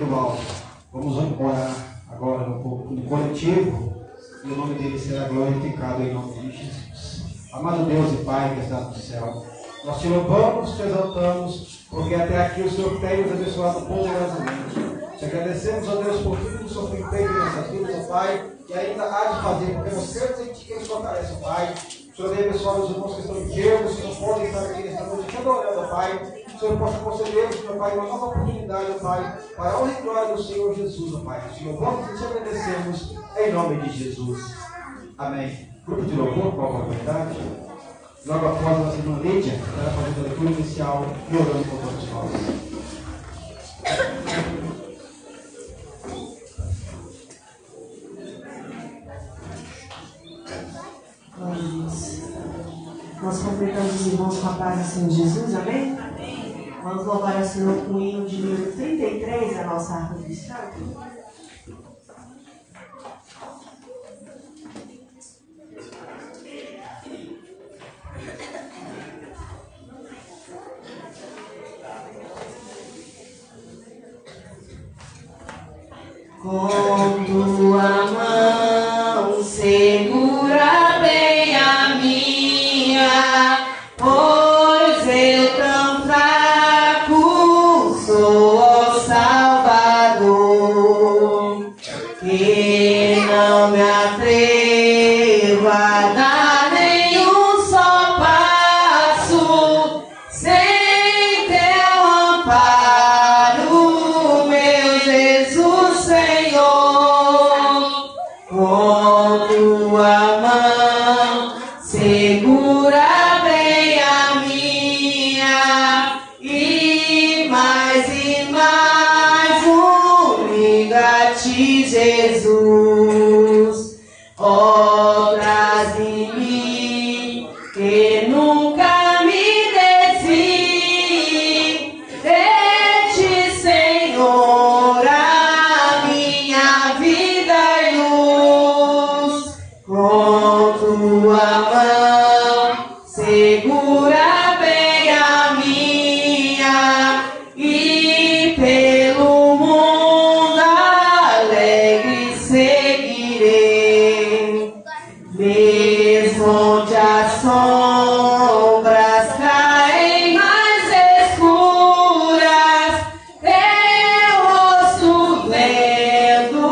individual. Vamos orar agora no coletivo e o nome dele será glorificado em nome de Jesus. Amado Deus e Pai que está no céu, nós te louvamos, te exaltamos, porque até aqui o Senhor tem nos abençoado poderosamente. Te agradecemos, ó Deus, por tudo que o Senhor tem feito em nossas vidas, ó Pai, e ainda há de fazer, porque nós cremos em Ti que nos fortalece, ó Pai. O Senhor deve abençoar os irmãos que estão enfermos, que não podem estar aqui nesta noite te adorando, ó Pai. O Senhor possa conceder-nos, meu Pai, uma nova oportunidade, ó Pai, para a honra e glória do Senhor Jesus, ó Pai. Te louvamos e te agradecemos, em nome de Jesus. Amém. Grupo de louvor, qual a verdade? Logo após a nossa irmã Lídia, ela fazendo a leitura inicial e orando por todos nós. Nós completamos os irmãos com a paz do Senhor Jesus, amém? Amém. Vamos louvar ao Senhor com o hino de número 33 da nossa harpa cristã. Com tua mão segura bem a minha, pois eu tão fraco sou, ó Salvador, que não me atrevo a dar nenhum só passo sem teu amparo, meu Jesus Senhor. Com tua mão segura bem a minha, e mais unindo a ti, Jesus. Ó, traz em mim que nunca me desvi de ti, Senhor, a minha vida e luz. Com tua mão segura bem a minha, e pelo mundo alegre seguirei. Mesmo onde as sombras caem mais escuras, teu rosto vendo,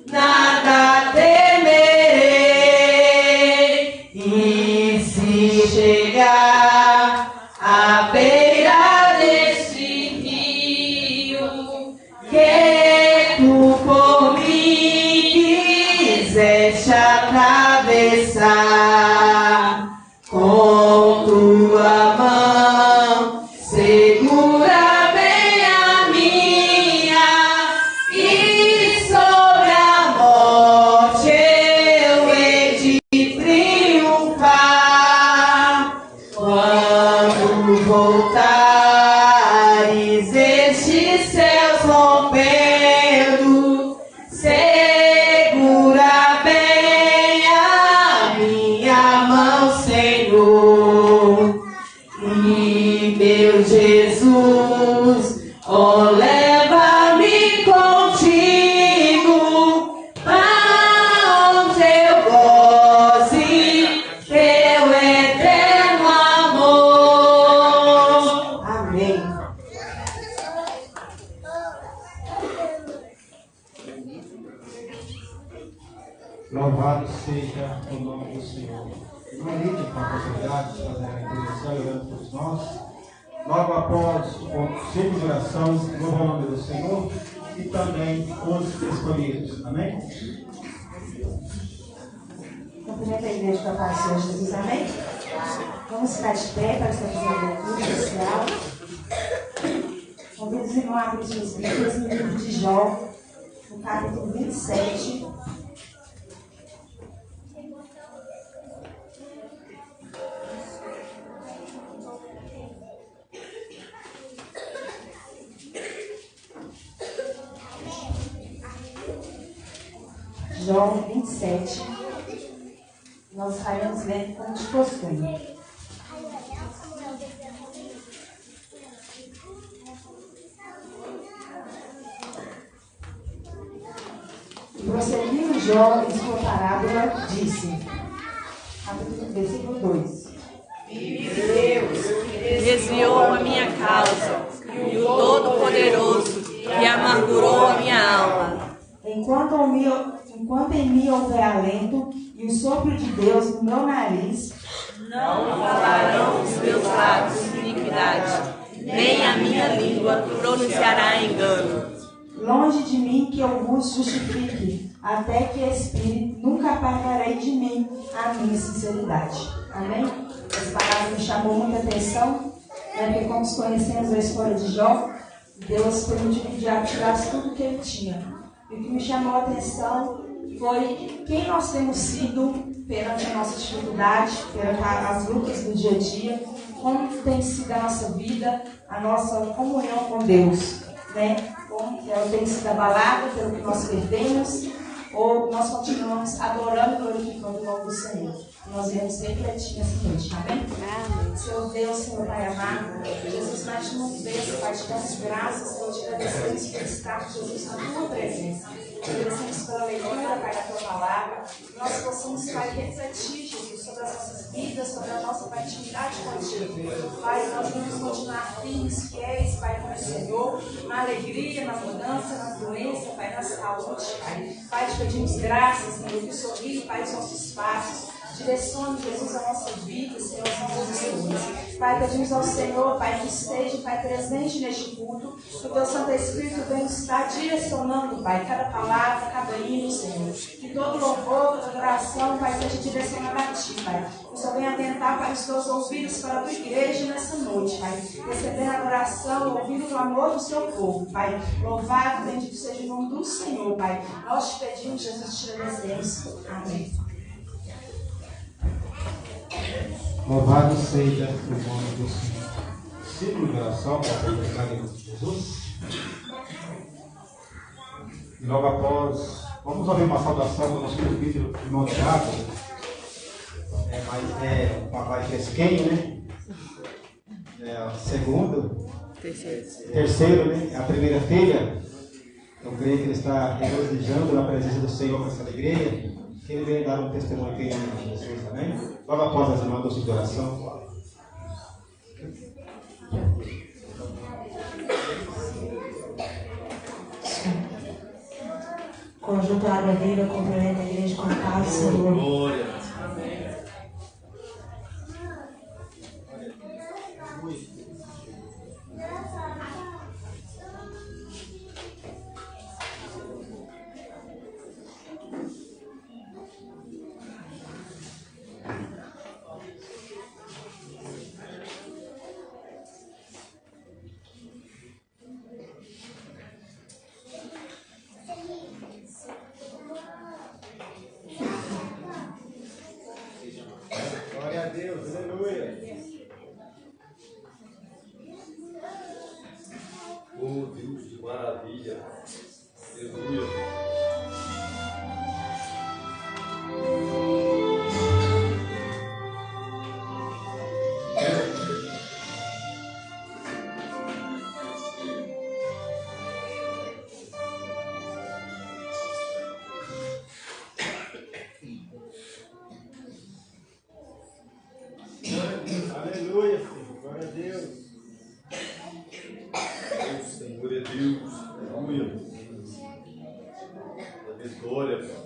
nada temerei. E se chegar à beira deste rio, que tu por mim quiseste atravessar, com tua mão segura bem a minha, e sobre a morte eu hei de triunfar. Quando voltares estes céus rompendo, segura bem a minha mão, Senhor. E meu Jesus, ó, leva-me contigo, aonde eu goze teu eterno amor. Amém. Louvado seja o nome do Senhor. Irmã Lídia, com a possibilidade de fazer a introdução e orando por nós. Logo após o ciclo de oração, louva o nome do Senhor e também os escolhidos. Amém? Cumprimento a igreja com a paz do Senhor Jesus, amém? Vamos ficar de pé para estar fazendo a leitura inicial. Convido os irmãos a abrir suas Bíblias no livro de Jó, no capítulo 27. Jó 27, nós estaremos lendo como de costume. Prosseguindo Jó em sua parábola, disse, versículo 2. Vive Deus, que desviou a minha causa, e o Todo-Poderoso, que amargurou a minha alma. Enquanto em mim houver alento, e o sopro de Deus no meu nariz, não falarão os meus lábios iniquidade, nem a minha língua pronunciará engano. Longe de mim que eu vos justifique, até que expire, nunca apartarei de mim a minha sinceridade. Amém? Essa palavra me chamou muita atenção, né? Porque como conhecemos a história de Jó, Deus permitiu que o diabo tirasse tudo que ele tinha. E o que me chamou a atenção foi quem nós temos sido perante a nossa dificuldade, perante as lutas do dia a dia, como tem sido a nossa vida, a nossa comunhão com Deus, né? Como ela tem sido abalada pelo que nós perdemos, ou nós continuamos adorando e glorificando o nome do Senhor. Nós viemos refletir nessa noite, amém? Senhor Deus, Senhor Pai amado, Jesus, mais uma vez, Pai, te damos graças, Senhor, te agradecemos por estar, Jesus, na tua presença. Te agradecemos pela leitura, Pai, da tua palavra. Nós possamos, Pai, refletir, Jesus, sobre as nossas vidas, sobre a nossa intimidade contigo. Pai, nós vamos continuar firmes, fiéis, Pai, com o Senhor, na alegria, na mudança, na doença, Pai, na saúde, Pai. Pai, te pedimos graças, Senhor, que o sorriso, Pai, os nossos passos. Direcione, Jesus, a nossa vida, Senhor, as nossas escolhas. Pai, pedimos ao Senhor, Pai, que esteja, Pai, presente neste culto. O Teu Santo Espírito vem nos estar direcionando, Pai, cada palavra, cada hino, Senhor. Que todo louvor, toda adoração, Pai, seja direcionada a Ti, Pai. Que o Senhor venha atentar, Pai, os Teus ouvidos para a Tua igreja nessa noite, Pai. Recebendo a adoração, ouvindo o clamor do Seu povo, Pai. Louvado, bendito seja o nome do Senhor, Pai. Nós te pedimos, Jesus, te agradecemos. Amém. Louvado seja o nome do Senhor. Círculo de oração para a glória de Jesus. E logo após, vamos ouvir uma saudação do nosso presbítero, irmão Tiago. É um papai fresquinho, né? É o segundo. Terceiro, né? A primeira filha. Eu creio que ele está regozijando na presença do Senhor com essa alegria. Que ele venha dar um testemunho aqui em Jesus também. Logo após as irmãs de oração. Conjunto Água Viva, cumprimenta a igreja com a paz do Senhor. Glória. Glória a Deus, aleluia. Oh Deus, que maravilha. Aleluia. Aleluia, Senhor. Glória a Deus. O Senhor é Deus. Aleluia. A vitória, Pai.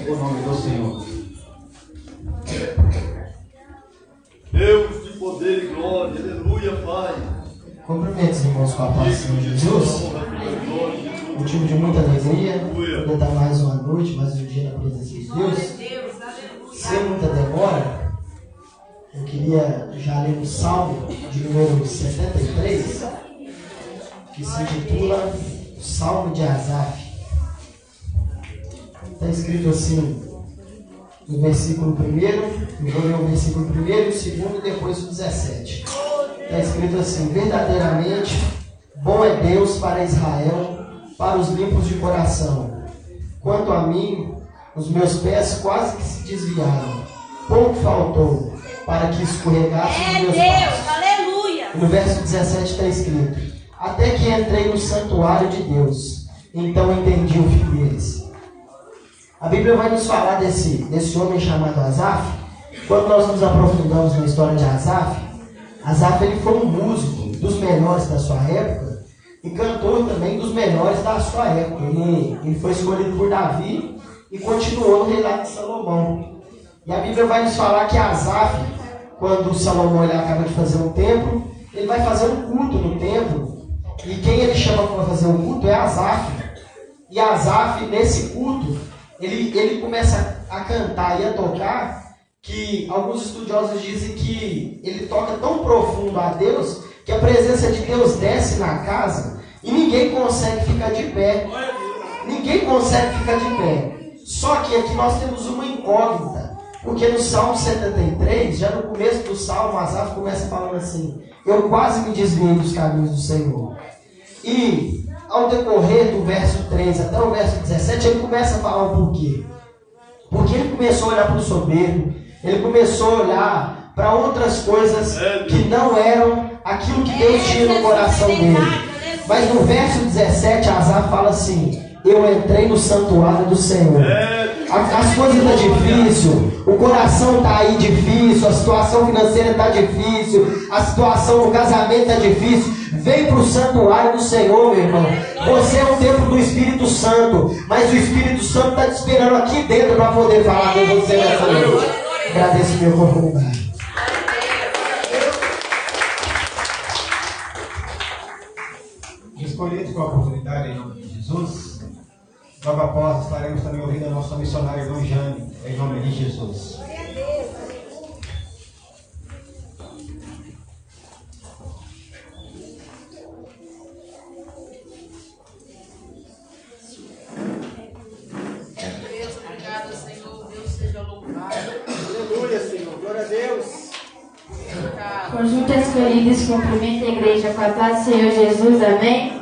o nome do Senhor. Deus de poder e glória, aleluia, Pai. Cumprimento os irmãos com a paz do Senhor Jesus. Motivo de muita alegria, poder dar mais uma noite, mais um dia na presença de Deus. Sem muita demora, eu queria já ler o Salmo de número 73, que se intitula o Salmo de Asaf. Está escrito assim, no versículo 1, eu vou ler o versículo 1, o 2 e depois o 17. Está escrito assim: verdadeiramente bom é Deus para Israel, para os limpos de coração. Quanto a mim, os meus pés quase que se desviaram, pouco faltou para que escorregassem os meus passos. Aleluia! No verso 17 está escrito: até que entrei no santuário de Deus, então entendi o fim deles. A Bíblia vai nos falar desse homem chamado Asaf. Quando nós nos aprofundamos na história de Asaf, Asaf ele foi um músico dos melhores da sua época e cantor também dos melhores da sua época. Ele foi escolhido por Davi e continuou no reinado de Salomão. E a Bíblia vai nos falar que Asaf, quando Salomão ele acaba de fazer um templo, ele vai fazer um culto no templo. E quem ele chama para fazer o culto é Asaf. E Asaf, nesse culto, ele começa a cantar e a tocar, que alguns estudiosos dizem que ele toca tão profundo a Deus, que a presença de Deus desce na casa e ninguém consegue ficar de pé. Ninguém consegue ficar de pé. Só que aqui nós temos uma incógnita, porque no Salmo 73, já no começo do Salmo, Asaf começa falando assim: eu quase me desviei dos caminhos do Senhor. E ao decorrer do verso 3 até o verso 17, ele começa a falar o porquê. Porque ele começou a olhar para o soberbo, ele começou a olhar para outras coisas que não eram aquilo que Deus tinha no coração dele. Mas no verso 17, Asaf fala assim: eu entrei no santuário do Senhor. As coisas estão difíceis, o coração está aí difícil, a situação financeira está difícil, a situação no casamento está difícil. Vem para o santuário do Senhor, meu irmão. Você é o templo do Espírito Santo, mas o Espírito Santo está te esperando aqui dentro para poder falar com você nessa noite. Agradeço a minha oportunidade. Escolhidos com a oportunidade em nome de Jesus, logo após estaremos também ouvindo a nossa missionária irmã Jane, em nome de Jesus. Obrigado, Senhor. Deus seja louvado. Aleluia, Senhor. Glória a Deus. Conjunto escolhidos, cumprimenta a igreja com a paz do Senhor Jesus, amém?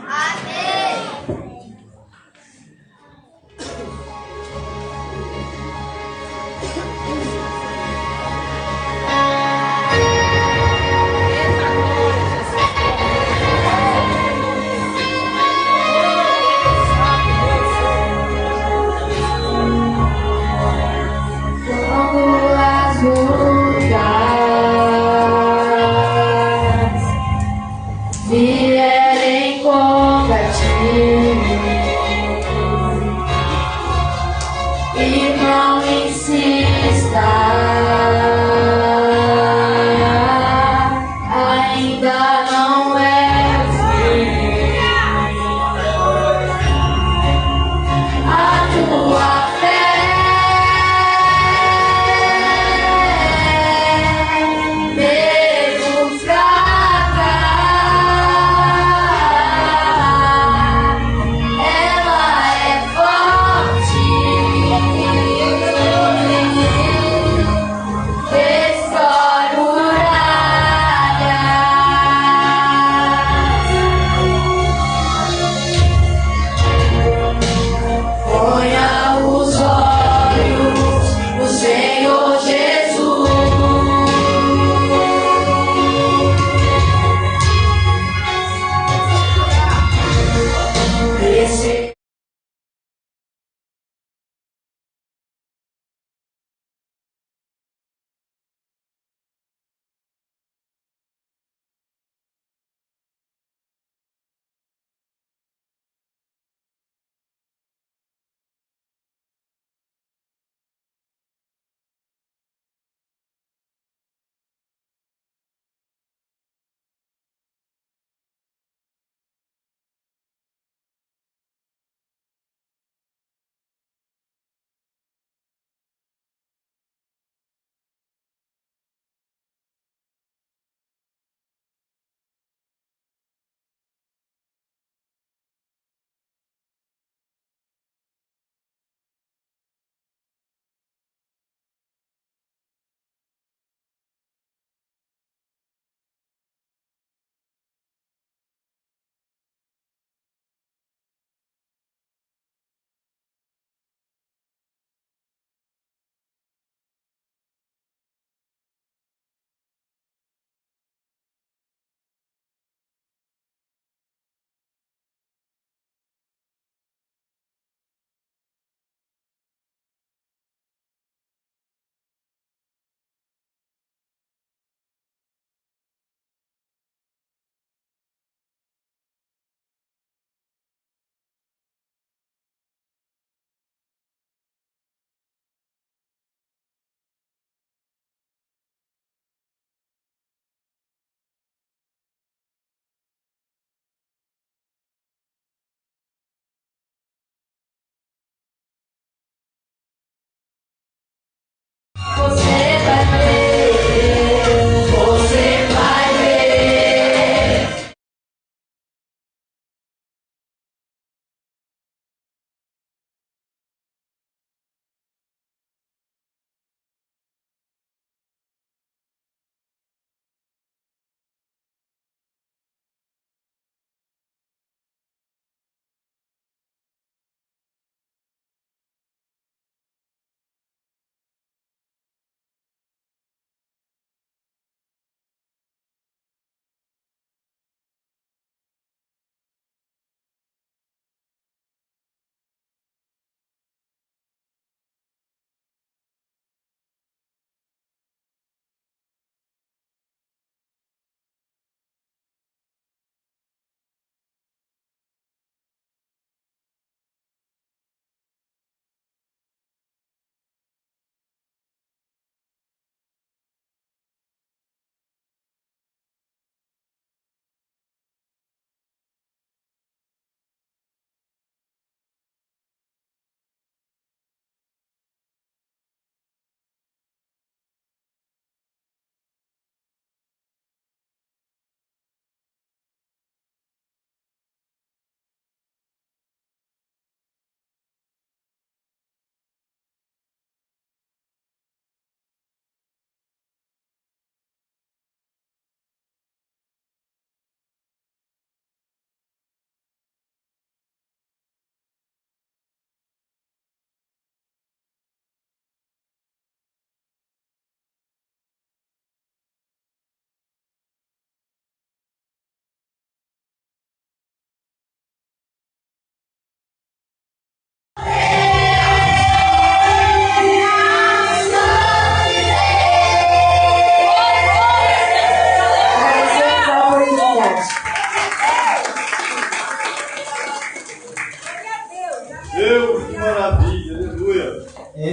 Vierem contra ti e não insista, ainda não é o fim. A tua fé mesmo fraca, ela é forte.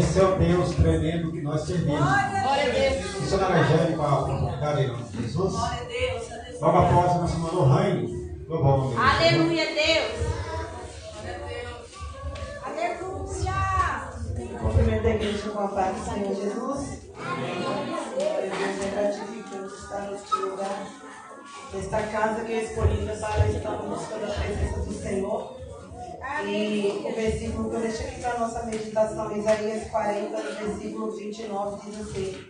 esse é o Deus tremendo que nós servimos. Isso não é evangélico, a oportunidade em nome de Jesus. Logo após a nossa irmã Lohane, Aleluia, Deus. Cumprimento a igreja com a paz do Senhor Jesus. Deus é gratificante estar neste lugar, nesta casa que eu escolhi para estar buscando a presença do Senhor. E o versículo que eu deixo aqui para a nossa meditação, Isaías 40, no versículo 29, diz assim: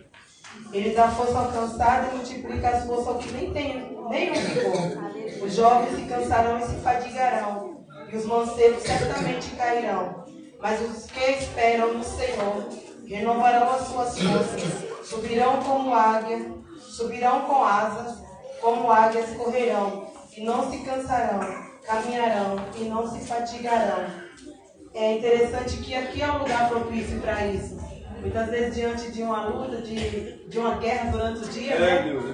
Ele dá força ao cansado e multiplica as forças ao que nem tem nenhum vigor. Os jovens se cansarão e se fadigarão, e os mancebos certamente cairão. Mas os que esperam no Senhor renovarão as suas forças, subirão como águia, subirão com asas, como águias correrão, e não se cansarão, caminharão e não se fatigarão. É interessante que aqui é um lugar propício para isso. Muitas vezes diante de uma luta, de uma guerra durante o dia,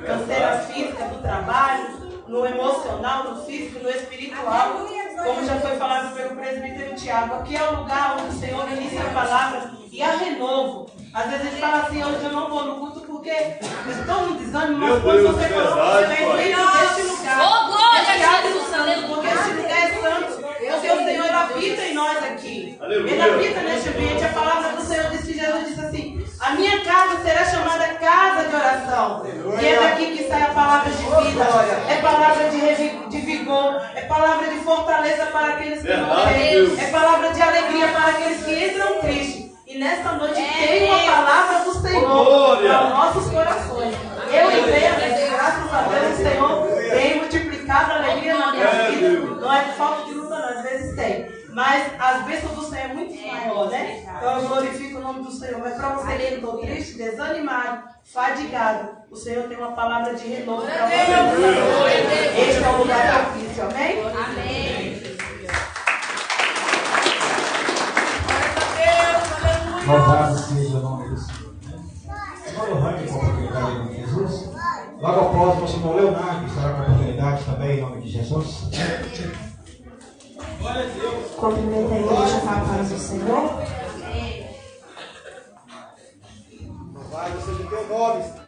canseira física do trabalho, no emocional, no físico, no espiritual, como já foi falado pelo presbítero Tiago, aqui é o lugar onde o Senhor inicia a palavra e a renovo. Às vezes a gente fala assim, hoje eu não vou no culto porque eu estou no desânimo, mas quando você falou que você vai dentro deste lugar, Oh, glória a deste Jesus, santo, porque este lugar é santo, porque o Senhor habita em nós aqui. Ele habita neste ambiente. A palavra do Senhor diz que Jesus disse assim: a minha casa será chamada casa de oração. E é daqui que sai a palavra de vida, é palavra de vigor, é palavra de fortaleza para aqueles que não têm, é palavra de alegria para aqueles que entram tristes. E nesta noite tem uma palavra do Senhor para os nossos corações. Eu entendo, graças a Deus, o Senhor tem multiplicado a alegria na minha vida. Não é de falta de luta, não, às vezes tem. Mas as bênçãos do Senhor é muito maior, né? Então eu glorifico o nome do Senhor. Mas para você que estou triste, desanimado, fadigado, o Senhor tem uma palavra de renovo para você. Este é o lugar propício, amém? Amém. Louvado seja o nome do Senhor. Irmão Lohane, com a oportunidade em nome de Jesus. Logo após, nosso irmão Leonardo estará com a oportunidade também em nome de Jesus. Cumprimento a igreja com a paz do Senhor. Louvado seja o teu nome.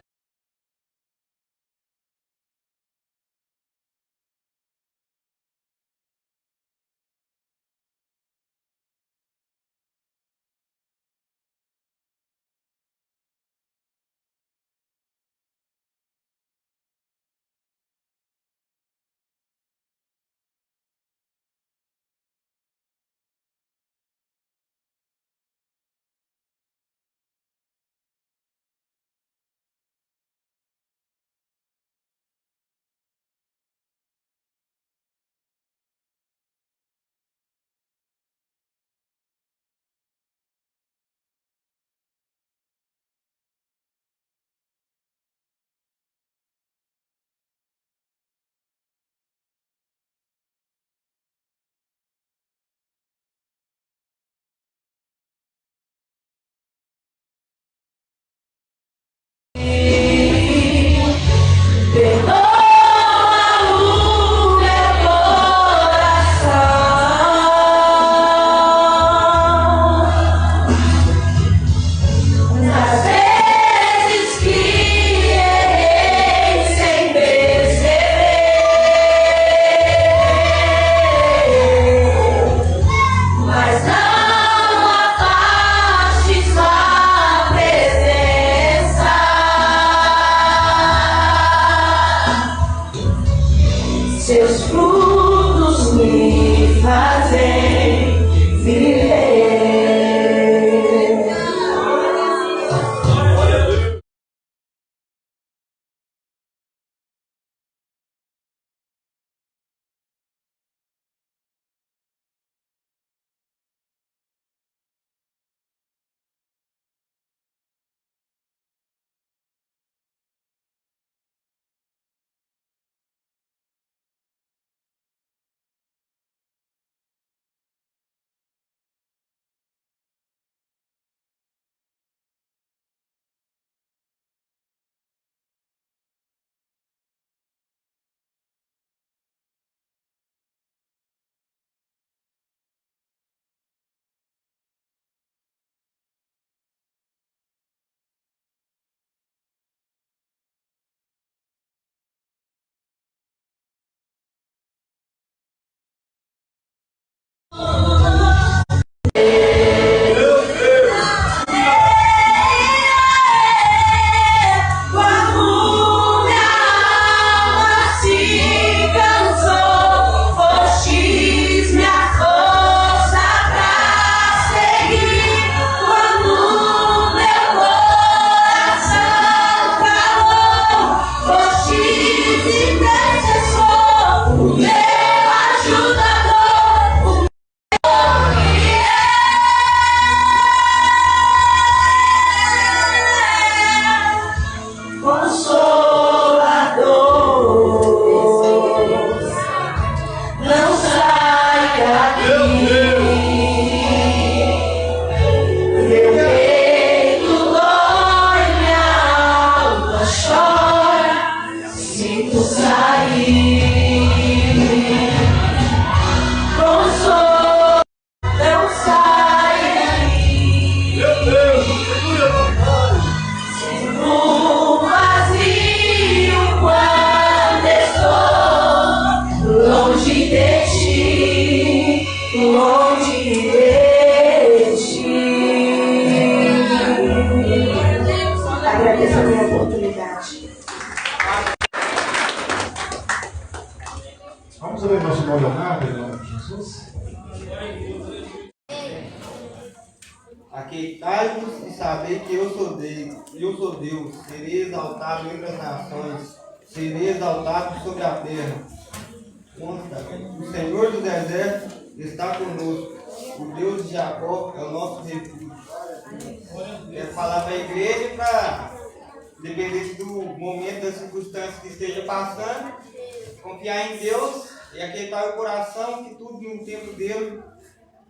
agradeço a minha oportunidade. Vamos ouvir nosso irmão Leonardo, em nome de Jesus. Aqueitai-vos e saber que eu sou Deus, serei exaltado entre as nações, serei exaltado sobre a terra. Consta, o Senhor dos exércitos está conosco, o Deus de Jacó é o nosso refúgio. Quero falar para a igreja para, independente do momento, das circunstâncias que esteja passando, confiar em Deus e aquietar o coração, que tudo no tempo dele,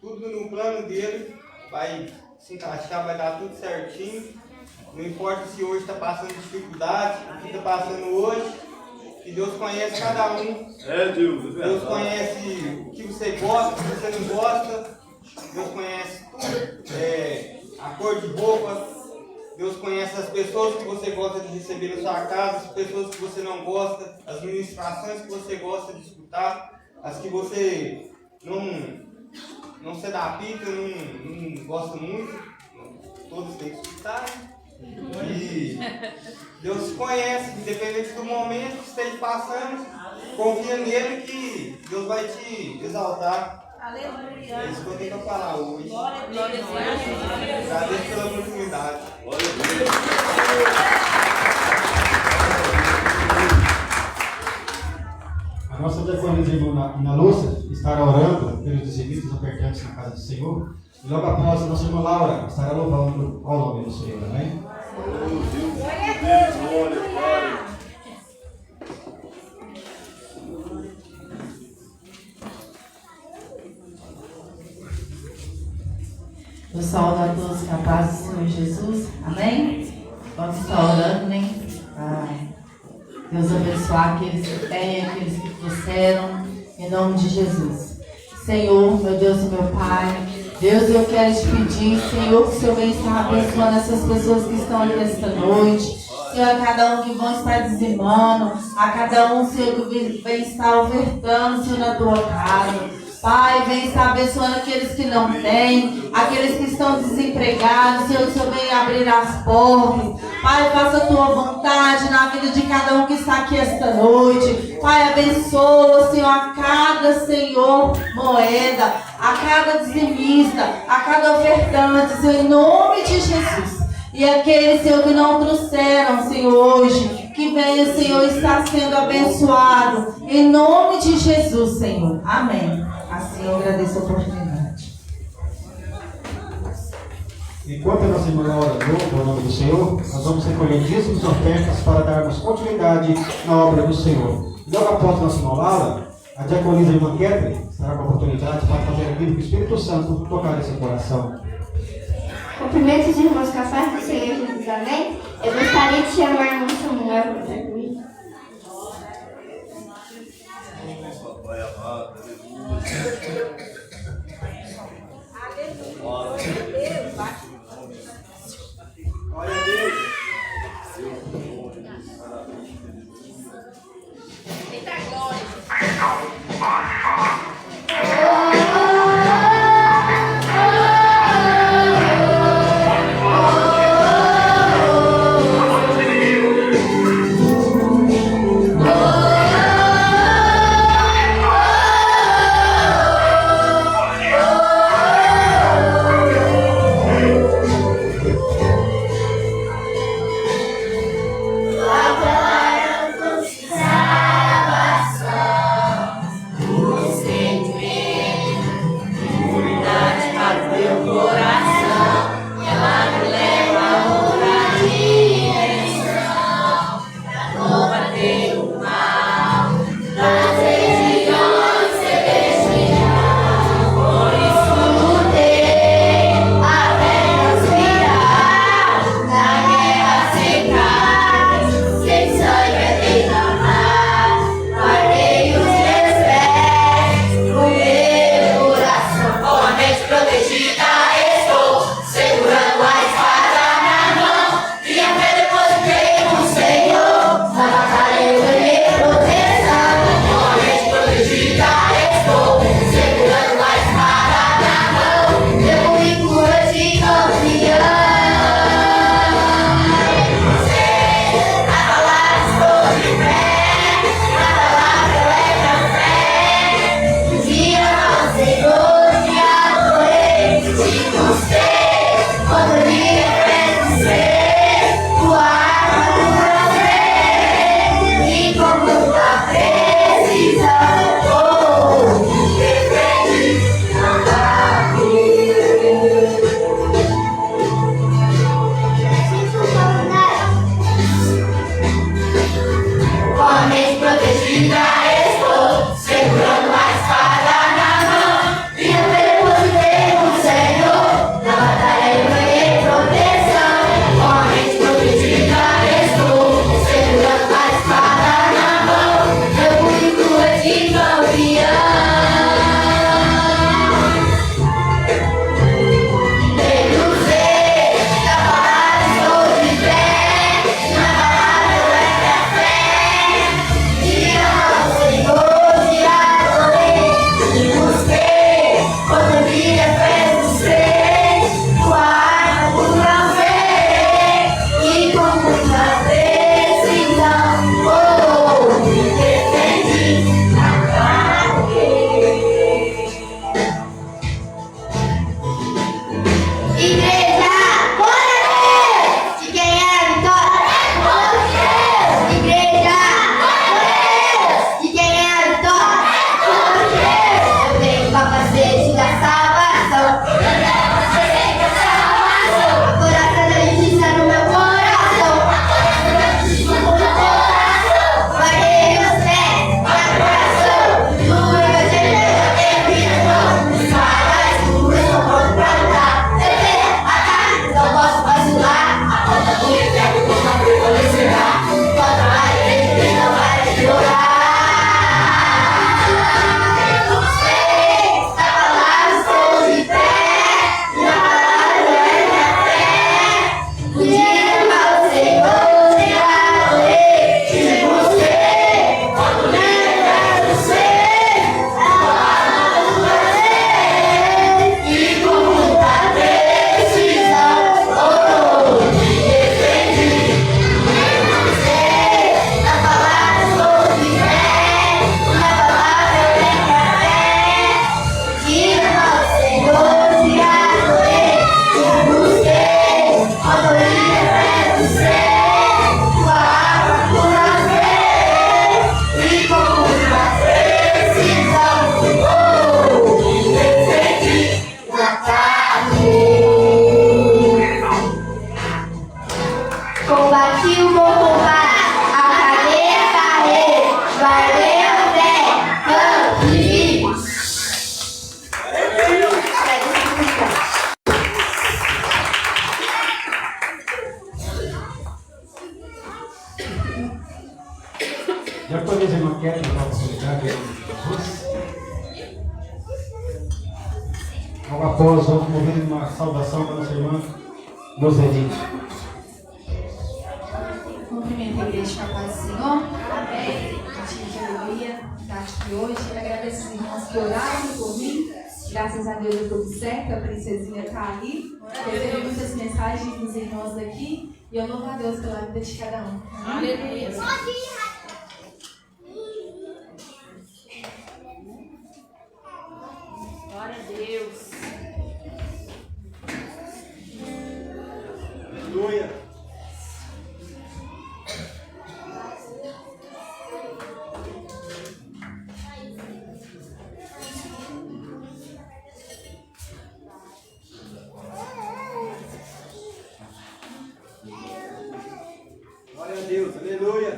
tudo no plano dele, vai se encaixar, vai dar tudo certinho. Não importa se hoje está passando dificuldade, o que está passando hoje, que Deus conhece cada um. Deus conhece o que você gosta, o que você não gosta. Deus conhece tudo, a cor de roupa. Deus conhece as pessoas que você gosta de receber na sua casa, as pessoas que você não gosta, as ministrações que você gosta de escutar, as que você não se adapta, não gosta muito. Todos têm que escutar. E Deus conhece, independente do momento que esteja passando, confia nele que Deus vai te exaltar. Aleluia. É isso que eu tenho para falar hoje. Glória a Deus. Agradeço pela oportunidade. A nossa diaconisa na Lúcia estará orando pelos dizimistas ofertantes na casa do Senhor. E logo após, a nossa irmã Laura estará louvando ao nome do Senhor. Amém? Glória a Deus. Eu saúdo a todos com a paz do Senhor Jesus. Amém? Vamos estar orando, né? Deus abençoar aqueles que têm, aqueles que trouxeram, em nome de Jesus. Senhor, meu Deus e meu Pai, Deus, eu quero te pedir, Senhor, que o Senhor venha estar abençoando essas pessoas que estão aqui esta noite. Senhor, a cada um que vão estar dizimando, a cada um, Senhor, que vem estar ofertando, Senhor, na tua casa. Pai, vem estar abençoando aqueles que não têm, aqueles que estão desempregados. Senhor, que o Senhor venha abrir as portas. Pai, faça a tua vontade na vida de cada um que está aqui esta noite. Pai, abençoa, Senhor, a cada, Senhor, moeda, a cada dizimista, a cada ofertante, Senhor, em nome de Jesus. E aqueles, Senhor, que não trouxeram, Senhor, hoje, que venha, Senhor, estar sendo abençoado, em nome de Jesus, Senhor. Amém. Assim eu agradeço a oportunidade. Enquanto a nossa irmã Laura louva o nome do Senhor, nós vamos recolher dízimos e ofertas para darmos continuidade na obra do Senhor. E logo após a nossa irmã Laura, a diaconisa irmã Catherine estará com a oportunidade para fazer aquilo que o Espírito Santo tocar nesse coração. Cumprimento os irmãos com a paz do Senhor Jesus, amém? Eu gostaria de chamar o irmão Samuel para estar comigo. Papai amado, aleluia. Glória a Deus. Eita glória. Combati o bom combate, acabei a carreira, guardei a fé, vivi. Já pode fazer uma queda para a oportunidade de Jesus? Logo após, vamos mover uma saudação para nossa irmã Roseli. Cumprimento a igreja com a paz do Senhor. Amém. Dia de aleluia. Estar aqui hoje. Agradeço os irmãos que oraram por mim. Graças a Deus eu estou certo. A princesinha está ali. Recebi muitas mensagens dos irmãos aqui. E eu louvo a Deus pela vida de cada um. Aleluia. Glória a Deus. Aleluia. Glória a Deus. Aleluia.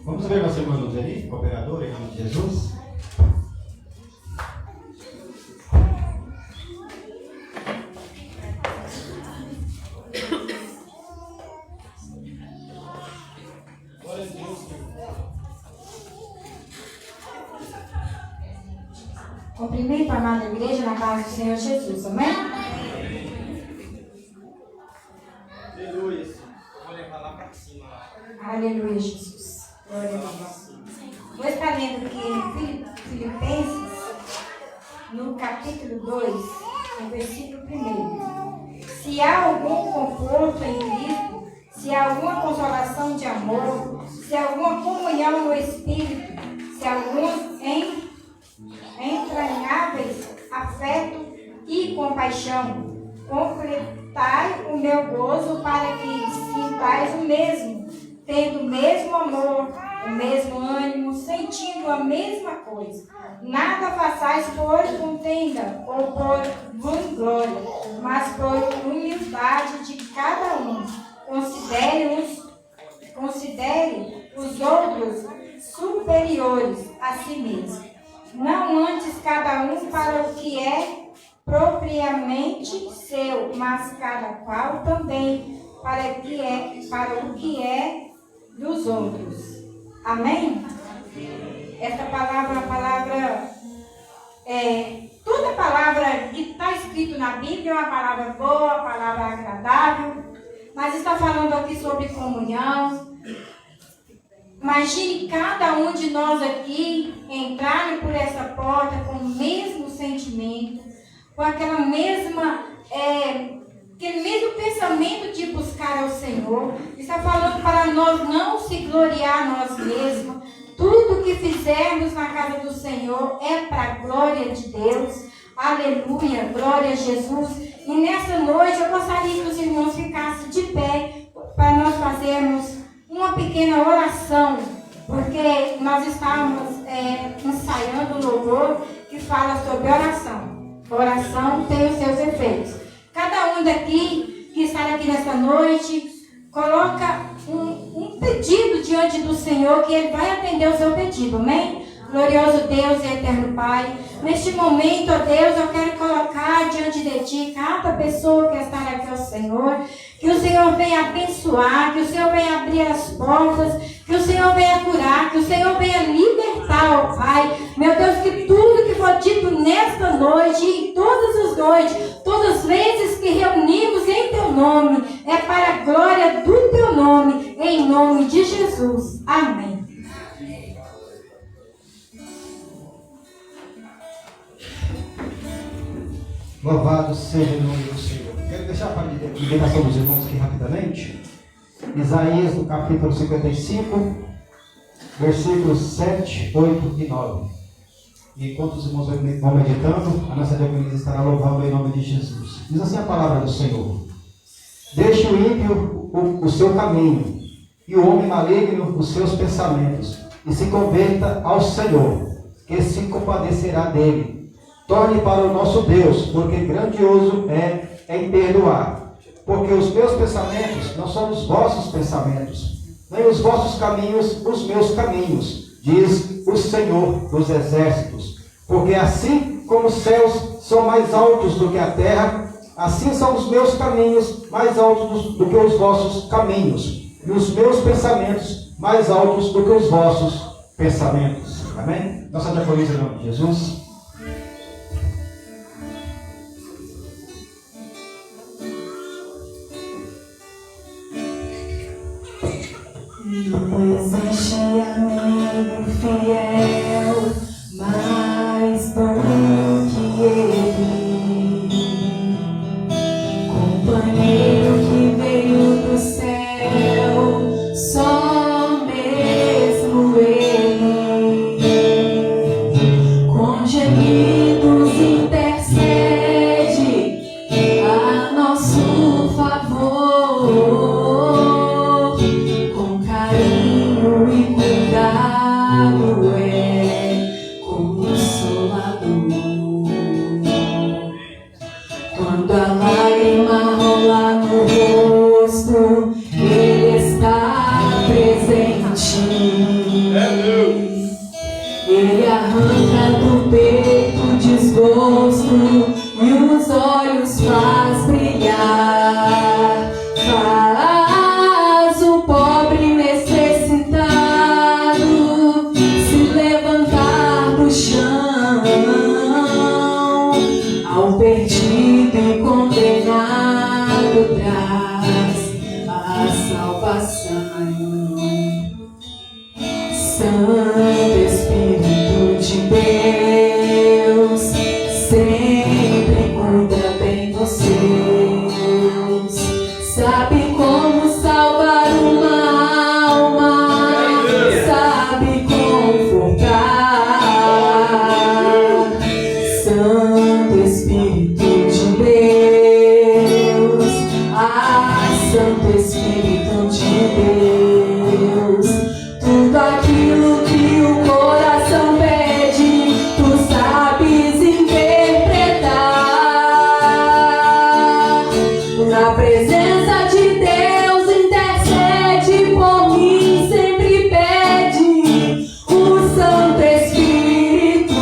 Vamos ver nossa irmã Roseli, cooperadora, em nome de Jesus. Cumprimento a amada igreja na paz do Senhor Jesus, amém? Aleluia. Aleluia, Jesus. Glória a Deus. Vou estar lendo aqui em Filipenses, no capítulo 2, no versículo 1. Se há algum conforto em Cristo, se há alguma consolação de amor, se há alguma comunhão no Espírito, se há alguns entranháveis afeto e compaixão, completai o meu gozo para que sintais o mesmo, tendo o mesmo amor, o mesmo ânimo, sentindo a mesma coisa. Nada façais por contenda ou por vanglória, mas por humildade de cada um. Considere os outros superiores a si mesmo. Não antes cada um para o que é propriamente seu, mas cada qual também para o que é dos outros. Amém? Esta palavra, toda palavra que está escrito na Bíblia é uma palavra boa, palavra agradável, mas está falando aqui sobre comunhão. Imagine cada um de nós aqui entrarem por essa porta com o mesmo sentimento, com aquele mesmo pensamento de buscar ao Senhor. Está falando para nós não se gloriar nós mesmos. Tudo que fizermos na casa do Senhor é para a glória de Deus. Aleluia, glória a Jesus. E nessa noite eu gostaria que os irmãos ficassem de pé para nós fazermos uma pequena oração, porque nós estamos ensaiando um louvor que fala sobre oração. Oração tem os seus efeitos. Cada um daqui que está aqui nesta noite, coloca um pedido diante do Senhor, que Ele vai atender o seu pedido, amém? Glorioso Deus e eterno Pai, neste momento, ó Deus, eu quero colocar diante de Ti cada pessoa que está aqui, ó Senhor, que o Senhor venha abençoar, que o Senhor venha abrir as portas, que o Senhor venha curar, que o Senhor venha libertar, ó Pai. Meu Deus, que tudo que for dito nesta noite e todas as noites, todas as vezes que reunimos em Teu nome, é para a glória do Teu nome, em nome de Jesus. Amém. Louvado seja o nome do Senhor. Quero deixar para a liberação dos irmãos aqui rapidamente. Isaías, no capítulo 55, versículos 7, 8 e 9. E enquanto os irmãos vão meditando, a nossa diaconisa estará louvando em nome de Jesus. Diz assim a palavra do Senhor: deixe o ímpio o seu caminho e o homem maligno os seus pensamentos, e se converta ao Senhor, que se compadecerá dele. Torne para o nosso Deus, porque grandioso é em perdoar. Porque os meus pensamentos não são os vossos pensamentos, nem os vossos caminhos os meus caminhos, diz o Senhor dos exércitos. Porque assim como os céus são mais altos do que a terra, assim são os meus caminhos mais altos do que os vossos caminhos, e os meus pensamentos mais altos do que os vossos pensamentos. Amém? Nossa diaconisa em nome de Jesus. Não existe amigo fiel mais bom que ele, companheiro que veio do céu, só mesmo ele, com gemidos intercede a nosso favor. E cuidado é consolador. Quando a lágrima rola no rosto, Ele está presente. Ele arranca do peito o desgosto e os olhos faz brilhar. Faz o pobre necessitado se levantar do chão, ao perdido e condenado traz a salvação. Santo Espírito de Deus, sempre cuida bem dos seus, sabe como salvar uma alma, sabe confortar. Santo Espírito de Deus, Santo Espírito de Deus, tudo aquilo que o coração pede, tu sabes interpretar. Na presença de Deus intercede por mim, sempre pede o Santo Espírito.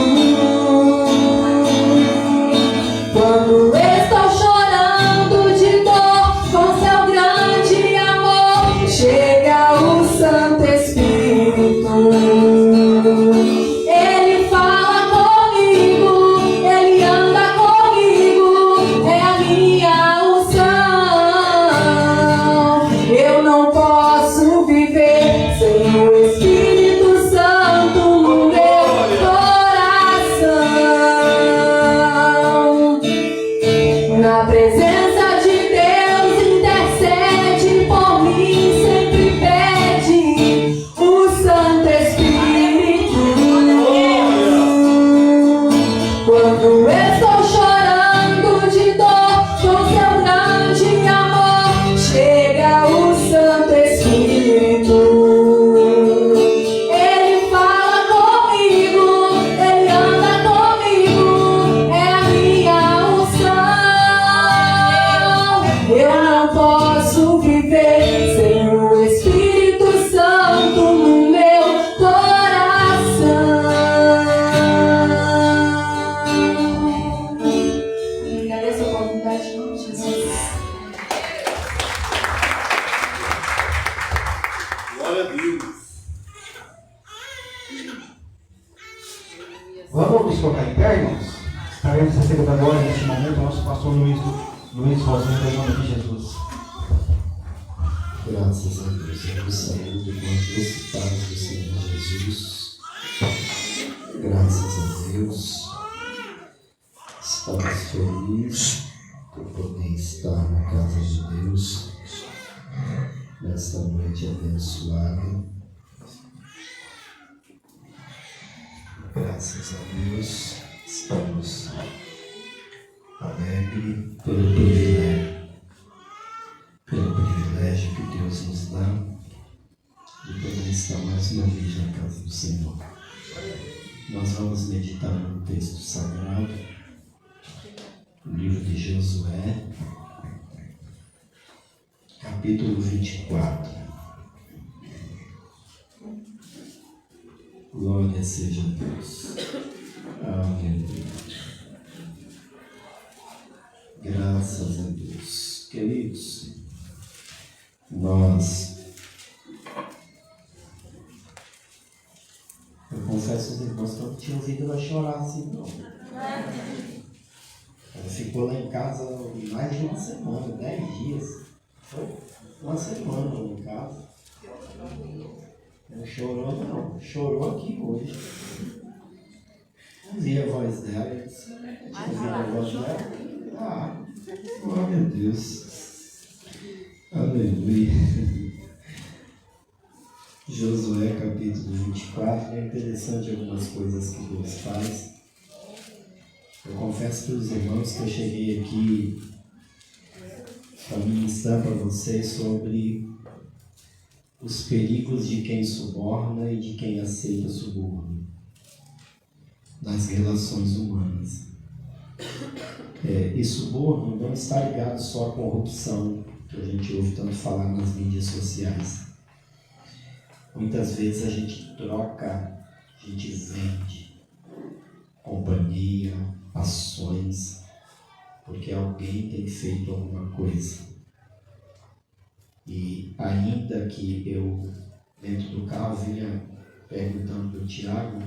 Quando estou chorando de dor, com seu grande amor chega o Santo Espírito. Ele fala comigo, ele anda comigo, é a minha unção. Eu não posso viver sem o Espírito Santo no meu coração. Na presença de Deus intercede por mim, sempre pede o Santo Espírito. Quando estou chorando de dor, com seu grande amor chega o Santo Espírito. Ele fala comigo, ele anda comigo, é a minha unção. Eu não posso viver sem o Espírito Santo no meu coração. Agradeço a oportunidade em nome de Jesus. Glória a Deus. Vamos nos colocar em pé, irmãos? Estaremos recebendo agora, neste momento, o nosso pastor Luiz Rosinho, em nome de Jesus. Graças a Deus, eu saúde com as necessidades do Senhor Jesus. Graças a Deus, estamos felizes por poder estar na casa de Deus nesta noite abençoada. Graças a Deus, estamos alegres pelo privilégio que Deus nos dá está mais uma vez na casa do Senhor. Nós vamos meditar no texto sagrado, no livro de Josué, capítulo 24. Glória seja a Deus. Aleluia. Graças a Deus. Queridos, eu confesso aos irmãos que eu não tinha ouvido ela chorar assim, não. Ela ficou lá em casa mais de uma semana, 10 dias. Foi uma semana lá em casa. Não chorou, não. Chorou aqui hoje. Ouvi a voz dela. Ouvi a voz dela. Glória a Deus. Aleluia. Josué capítulo 24. É interessante algumas coisas que Deus faz. Eu confesso para os irmãos que eu cheguei aqui para ministrar para vocês sobre os perigos de quem suborna e de quem aceita suborno nas relações humanas. E suborno não está ligado só à corrupção, que a gente ouve tanto falar nas mídias sociais. Muitas vezes a gente troca, a gente vende companhia, ações, porque alguém tem feito alguma coisa. E ainda que eu, dentro do carro, vinha perguntando para o Tiago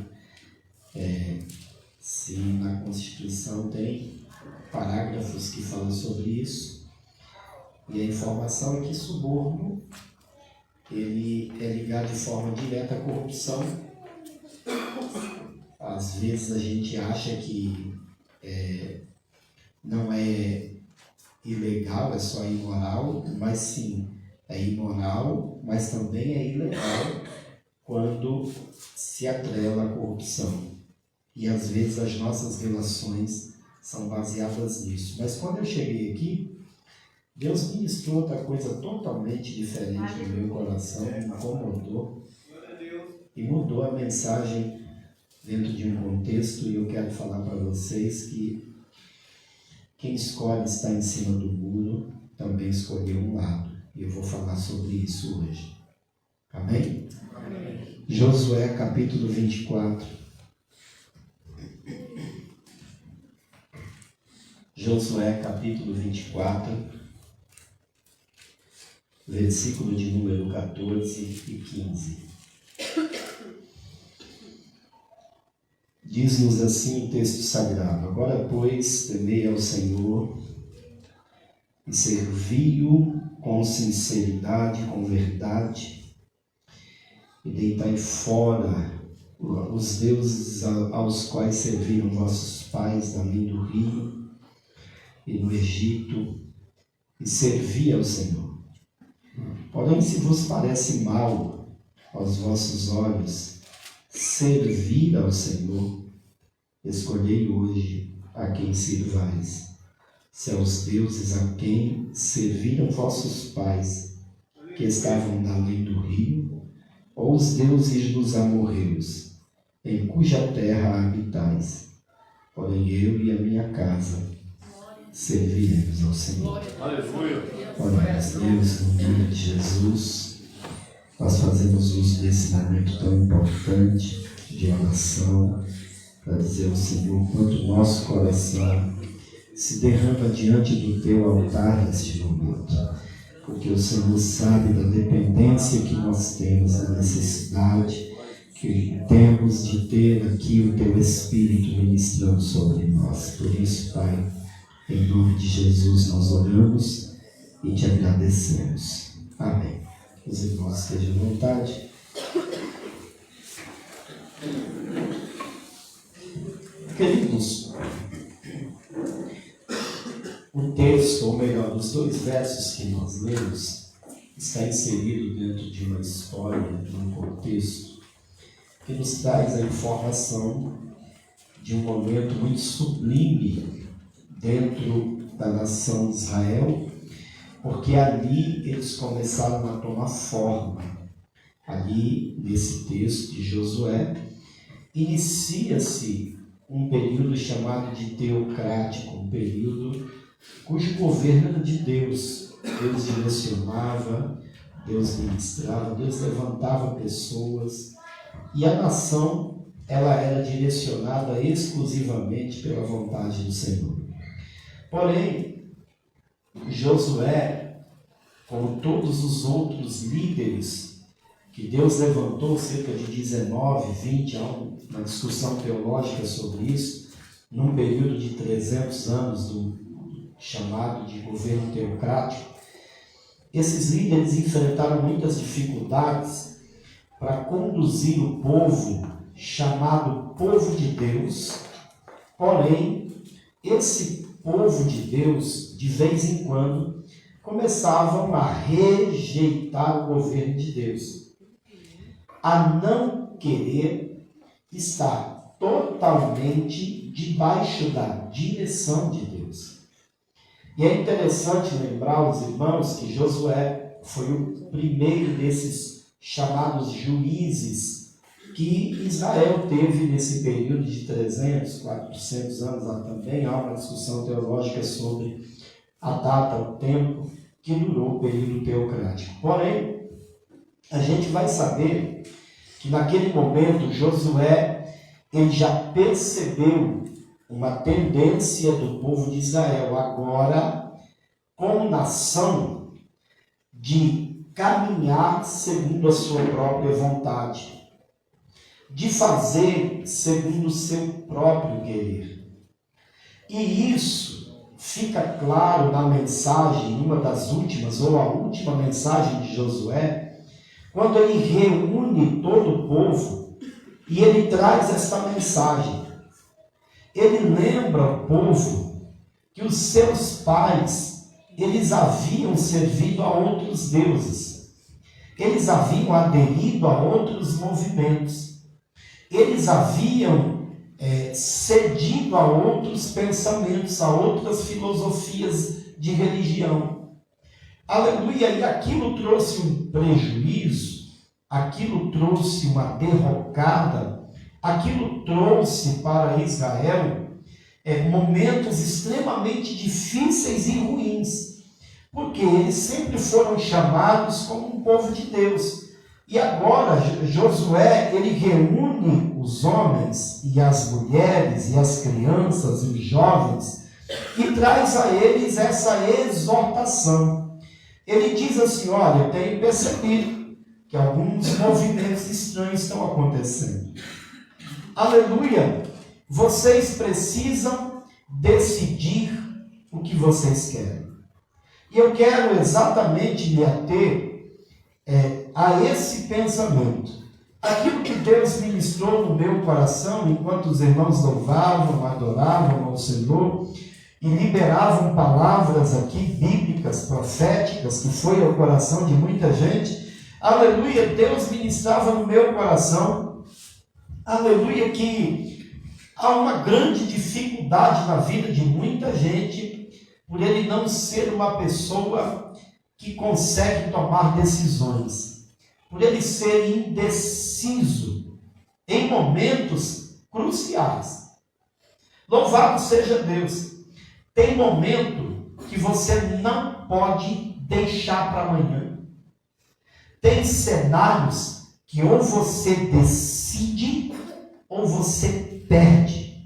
se na Constituição tem parágrafos que falam sobre isso. E a informação é que suborno ele é ligado de forma direta à corrupção. Às vezes a gente acha que não é ilegal, é só imoral, mas sim, é imoral, mas também é ilegal quando se atrela à corrupção. E às vezes as nossas relações são baseadas nisso. Mas quando eu cheguei aqui, Deus ministrou outra coisa totalmente diferente no meu coração, me incomodou e mudou a mensagem dentro de um contexto. E eu quero falar para vocês que quem escolhe estar em cima do muro também escolheu um lado. E eu vou falar sobre isso hoje. Amém? Amém. Josué capítulo 24. Josué capítulo 24, versículo de número 14 e 15. Diz-nos assim o texto sagrado: agora, pois, temei ao Senhor e servi-o com sinceridade, com verdade, e deitai fora os deuses aos quais serviram vossos pais além do rio e no Egito, e servi ao Senhor. Porém, se vos parece mal aos vossos olhos servir ao Senhor, escolhei hoje a quem sirvais, se aos deuses a quem serviram vossos pais, que estavam além do rio, ou os deuses dos amorreus, em cuja terra habitais. Porém, eu e a minha casa serviremos ao Senhor. Aleluia. Glória a Deus, no nome de Jesus. Nós fazemos uso desse momento tão importante de oração para dizer ao Senhor quanto o nosso coração se derrama diante do teu altar neste momento, porque o Senhor sabe da dependência que nós temos, da necessidade que temos de ter aqui o teu Espírito ministrando sobre nós. Por isso, Pai, em nome de Jesus nós oramos e te agradecemos. Amém. Os irmãos estejam à vontade. Queridos, o texto, ou melhor, os 2 versos que nós lemos, está inserido dentro de uma história, de um contexto, que nos traz a informação de um momento muito sublime dentro da nação de Israel, porque ali eles começaram a tomar forma. Ali ali nesse texto de Josué, inicia-se um período chamado de teocrático, um período cujo governo era de Deus. Deus direcionava, Deus ministrava, Deus levantava pessoas, e a nação ela era direcionada exclusivamente pela vontade do Senhor. Porém, Josué, como todos os outros líderes que Deus levantou, cerca de 19, 20, há uma discussão teológica sobre isso, num período de 300 anos do chamado de governo teocrático, esses líderes enfrentaram muitas dificuldades para conduzir o povo chamado povo de Deus. Porém, esse povo de Deus, de vez em quando, começavam a rejeitar o governo de Deus, a não querer estar totalmente debaixo da direção de Deus. E é interessante lembrar aos irmãos que Josué foi o primeiro desses chamados juízes que Israel teve nesse período de 300, 400 anos. Lá também há uma discussão teológica sobre a data, o tempo que durou o período teocrático. Porém, a gente vai saber que naquele momento Josué ele já percebeu uma tendência do povo de Israel agora, como nação, de caminhar segundo a sua própria vontade, de fazer segundo o seu próprio querer. E isso fica claro na mensagem, uma das últimas, ou a última mensagem de Josué, quando ele reúne todo o povo e ele traz esta mensagem. Ele lembra o povo que os seus pais, eles haviam servido a outros deuses. Eles haviam aderido a outros movimentos. Eles haviam cedido a outros pensamentos, a outras filosofias de religião. Aleluia! E aquilo trouxe um prejuízo, aquilo trouxe uma derrocada, aquilo trouxe para Israel momentos extremamente difíceis e ruins, porque eles sempre foram chamados como um povo de Deus. E agora Josué, ele reúne os homens e as mulheres e as crianças e os jovens e traz a eles essa exortação. Ele diz assim: olha, eu tenho percebido que alguns movimentos estranhos estão acontecendo. Aleluia! Vocês precisam decidir o que vocês querem. E eu quero exatamente me ater a esse pensamento. Aquilo que Deus ministrou no meu coração, enquanto os irmãos louvavam, adoravam ao Senhor e liberavam palavras aqui bíblicas, proféticas, que foi ao coração de muita gente. Aleluia! Deus ministrava no meu coração, aleluia, que há uma grande dificuldade na vida de muita gente por ele não ser uma pessoa que consegue tomar decisões, por ele ser indeciso em momentos cruciais. Louvado seja Deus! Tem momento que você não pode deixar para amanhã. Tem cenários que ou você decide ou você perde.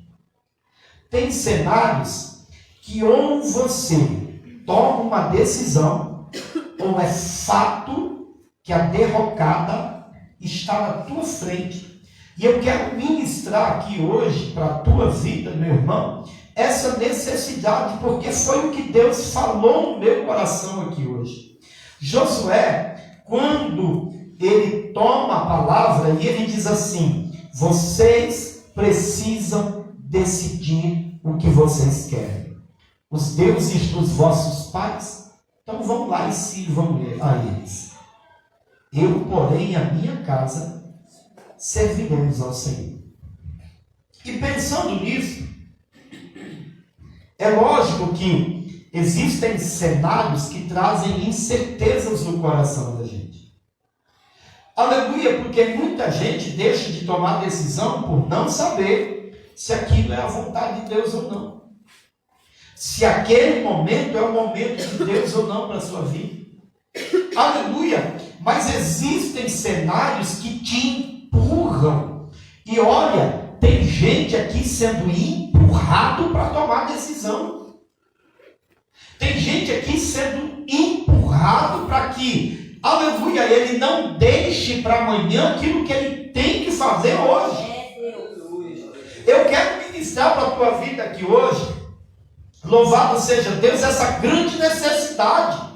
Tem cenários que ou você toma uma decisão ou é fato que a derrocada está na tua frente. E eu quero ministrar aqui hoje para a tua vida, meu irmão, essa necessidade, porque foi o que Deus falou no meu coração aqui hoje. Josué, quando ele toma a palavra e ele diz assim: vocês precisam decidir o que vocês querem. Os deuses dos vossos pais, então vão lá e sirvam a eles. Eu, porém, a minha casa, serviremos ao Senhor. E pensando nisso, é lógico que existem cenários que trazem incertezas no coração da gente. Aleluia, porque muita gente deixa de tomar decisão por não saber se aquilo é a vontade de Deus ou não. Se aquele momento é o momento de Deus ou não para a sua vida. Aleluia, mas existem cenários que te empurram. E olha, tem gente aqui sendo empurrado para tomar decisão. Tem gente aqui sendo empurrado para que, aleluia, ele não deixe para amanhã aquilo que ele tem que fazer hoje. Eu quero ministrar para a tua vida aqui hoje, louvado seja Deus, essa grande necessidade.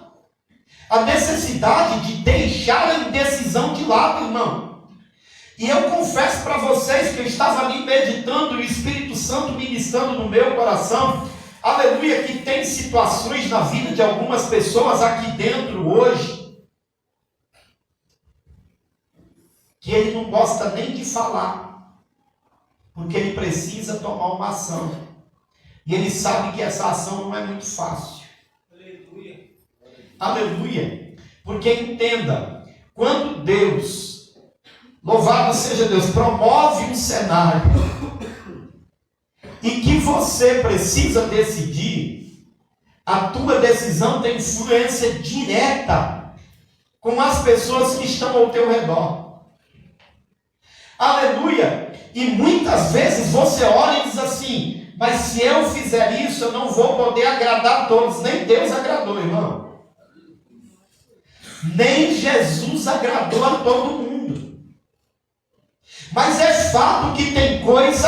A necessidade de deixar a indecisão de lado, irmão. E eu confesso para vocês que eu estava ali meditando, e o Espírito Santo ministrando no meu coração, aleluia, que tem situações na vida de algumas pessoas aqui dentro hoje, que ele não gosta nem de falar, porque ele precisa tomar uma ação. E ele sabe que essa ação não é muito fácil. Aleluia. Porque entenda, quando Deus, louvado seja Deus, promove um cenário e que você precisa decidir, a tua decisão tem influência direta com as pessoas que estão ao teu redor. Aleluia. E muitas vezes você olha e diz assim: mas se eu fizer isso, eu não vou poder agradar a todos. Nem Deus agradou, irmão. Nem Jesus agradou a todo mundo. Mas é fato que tem coisa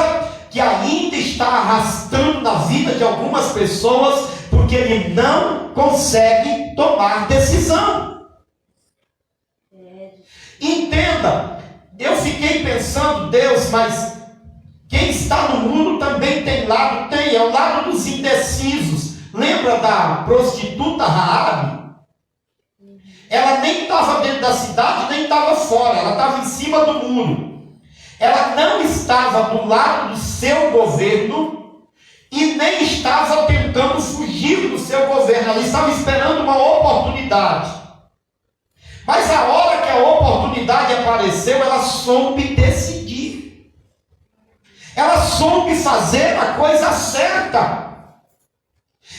que ainda está arrastando na vida de algumas pessoas, porque ele não consegue tomar decisão. Entenda, eu fiquei pensando, Deus, mas quem está no mundo também tem lado, é o lado dos indecisos. Lembra da prostituta Raabe? Ela nem estava dentro da cidade, nem estava fora, ela estava em cima do muro. Ela não estava do lado do seu governo e nem estava tentando fugir do seu governo, ela estava esperando uma oportunidade. Mas a hora que a oportunidade apareceu, ela soube decidir. Ela soube fazer a coisa certa.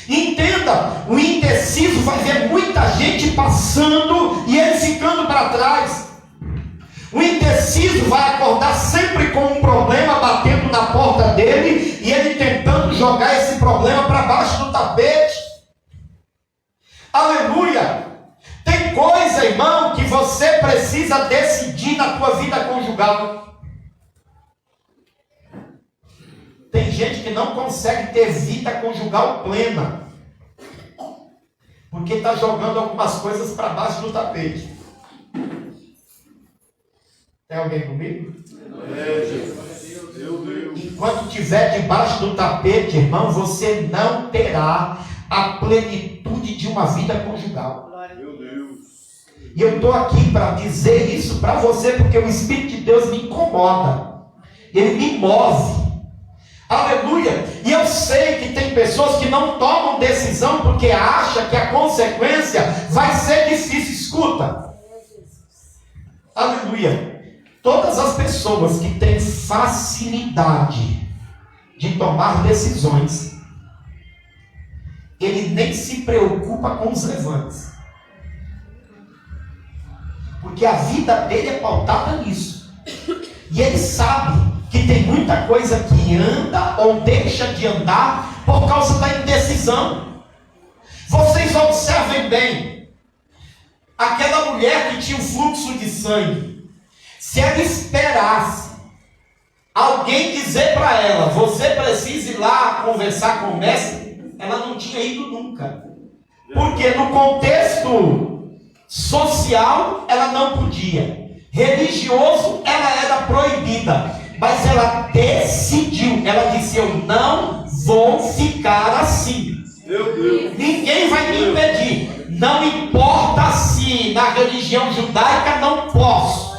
Entenda, o indeciso vai ver muita gente passando e ele ficando para trás. O indeciso vai acordar sempre com um problema batendo na porta dele e ele tentando jogar esse problema para baixo do tapete. Aleluia! Tem coisa, irmão, que você precisa decidir na tua vida conjugal. Tem gente que não consegue ter vida conjugal plena, porque está jogando algumas coisas para baixo do tapete. Tem alguém comigo? Enquanto estiver debaixo do tapete, irmão, você não terá a plenitude de uma vida conjugal. E eu estou aqui para dizer isso para você, porque o Espírito de Deus me incomoda. Ele me move. Aleluia. E eu sei que tem pessoas que não tomam decisão porque acham que a consequência vai ser difícil. Escuta. Aleluia. Todas as pessoas que têm facilidade de tomar decisões, ele nem se preocupa com os levantes. Porque a vida dele é pautada nisso. E ele sabe que tem muita coisa que anda ou deixa de andar por causa da indecisão. Vocês observem bem. Aquela mulher que tinha um fluxo de sangue, se ela esperasse alguém dizer para ela: você precisa ir lá conversar com o mestre, ela não tinha ido nunca. Porque no contexto social ela não podia, religioso ela era proibida, mas ela decidiu, ela disse: eu não vou ficar assim. Ninguém vai me impedir. Não importa se na religião judaica não posso.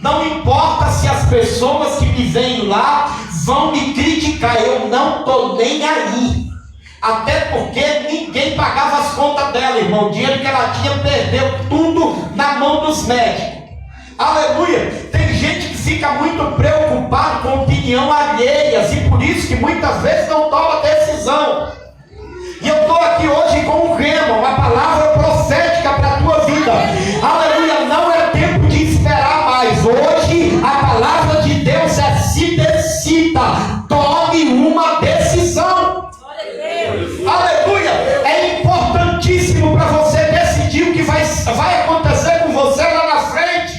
Não importa se as pessoas que me veem lá vão me criticar. Eu não estou nem aí. Até porque ninguém pagava as contas dela, irmão. O dinheiro que ela tinha, perdeu tudo na mão dos médicos. Aleluia. Tem gente que fica muito preocupado com opinião alheias e por isso que muitas vezes não toma decisão. E eu estou aqui hoje com um rema, uma palavra profética para a tua vida. Aleluia. Não é tempo de esperar mais. Hoje a palavra de Deus é: se decida, tome uma decisão. Aleluia. É importantíssimo para você decidir o que vai acontecer com você lá na frente.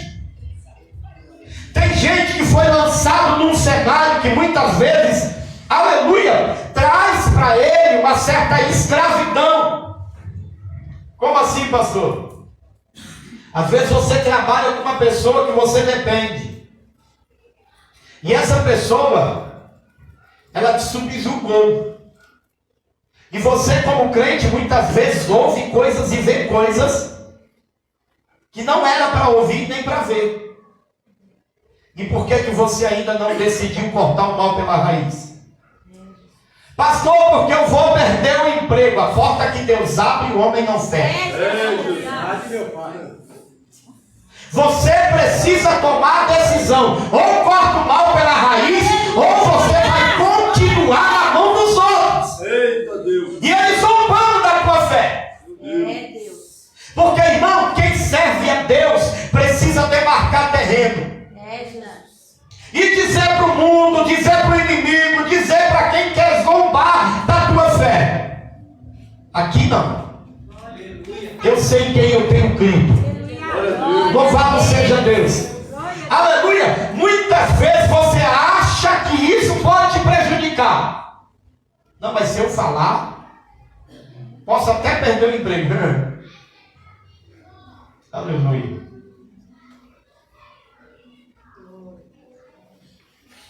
Tem gente que foi lançado num cenário que muitas vezes, aleluia, traz para ele uma certa escravidão. Como assim, pastor? Às vezes você trabalha com uma pessoa que você depende. E essa pessoa, ela te subjugou. E você, como crente, muitas vezes ouve coisas e vê coisas que não era para ouvir nem para ver. E por que você ainda não decidiu cortar o mal pela raiz? Pastor, porque eu vou perder o emprego. A porta que Deus abre, o homem não fecha. Você precisa tomar a decisão. Ou corta o mal pela raiz, ou você vai continuar na mão dos outros. Eita Deus. E eles zombando da tua fé. Deus. Porque, irmão, quem serve a Deus precisa demarcar terreno. E dizer para o mundo, dizer para o inimigo, dizer para quem quer zombar da tua fé: aqui não. Eu sei em quem eu tenho crido. Louvado seja Deus. Aleluia. Muitas vezes você acha que isso pode te prejudicar. Não, mas se eu falar, posso até perder o emprego. Aleluia.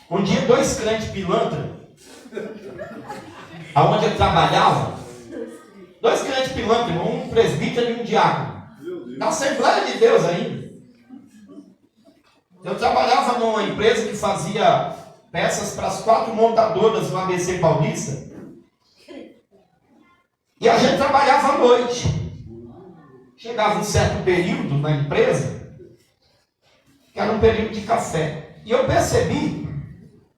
Um dia, 2 crentes pilantras, aonde eu trabalhava, 2 crentes pilantras, um presbítero e um diácono, na Assembleia de Deus ainda. Eu trabalhava numa empresa que fazia peças para as 4 montadoras do ABC Paulista, e a gente trabalhava à noite. Chegava um certo período na empresa, que era um período de café, e eu percebi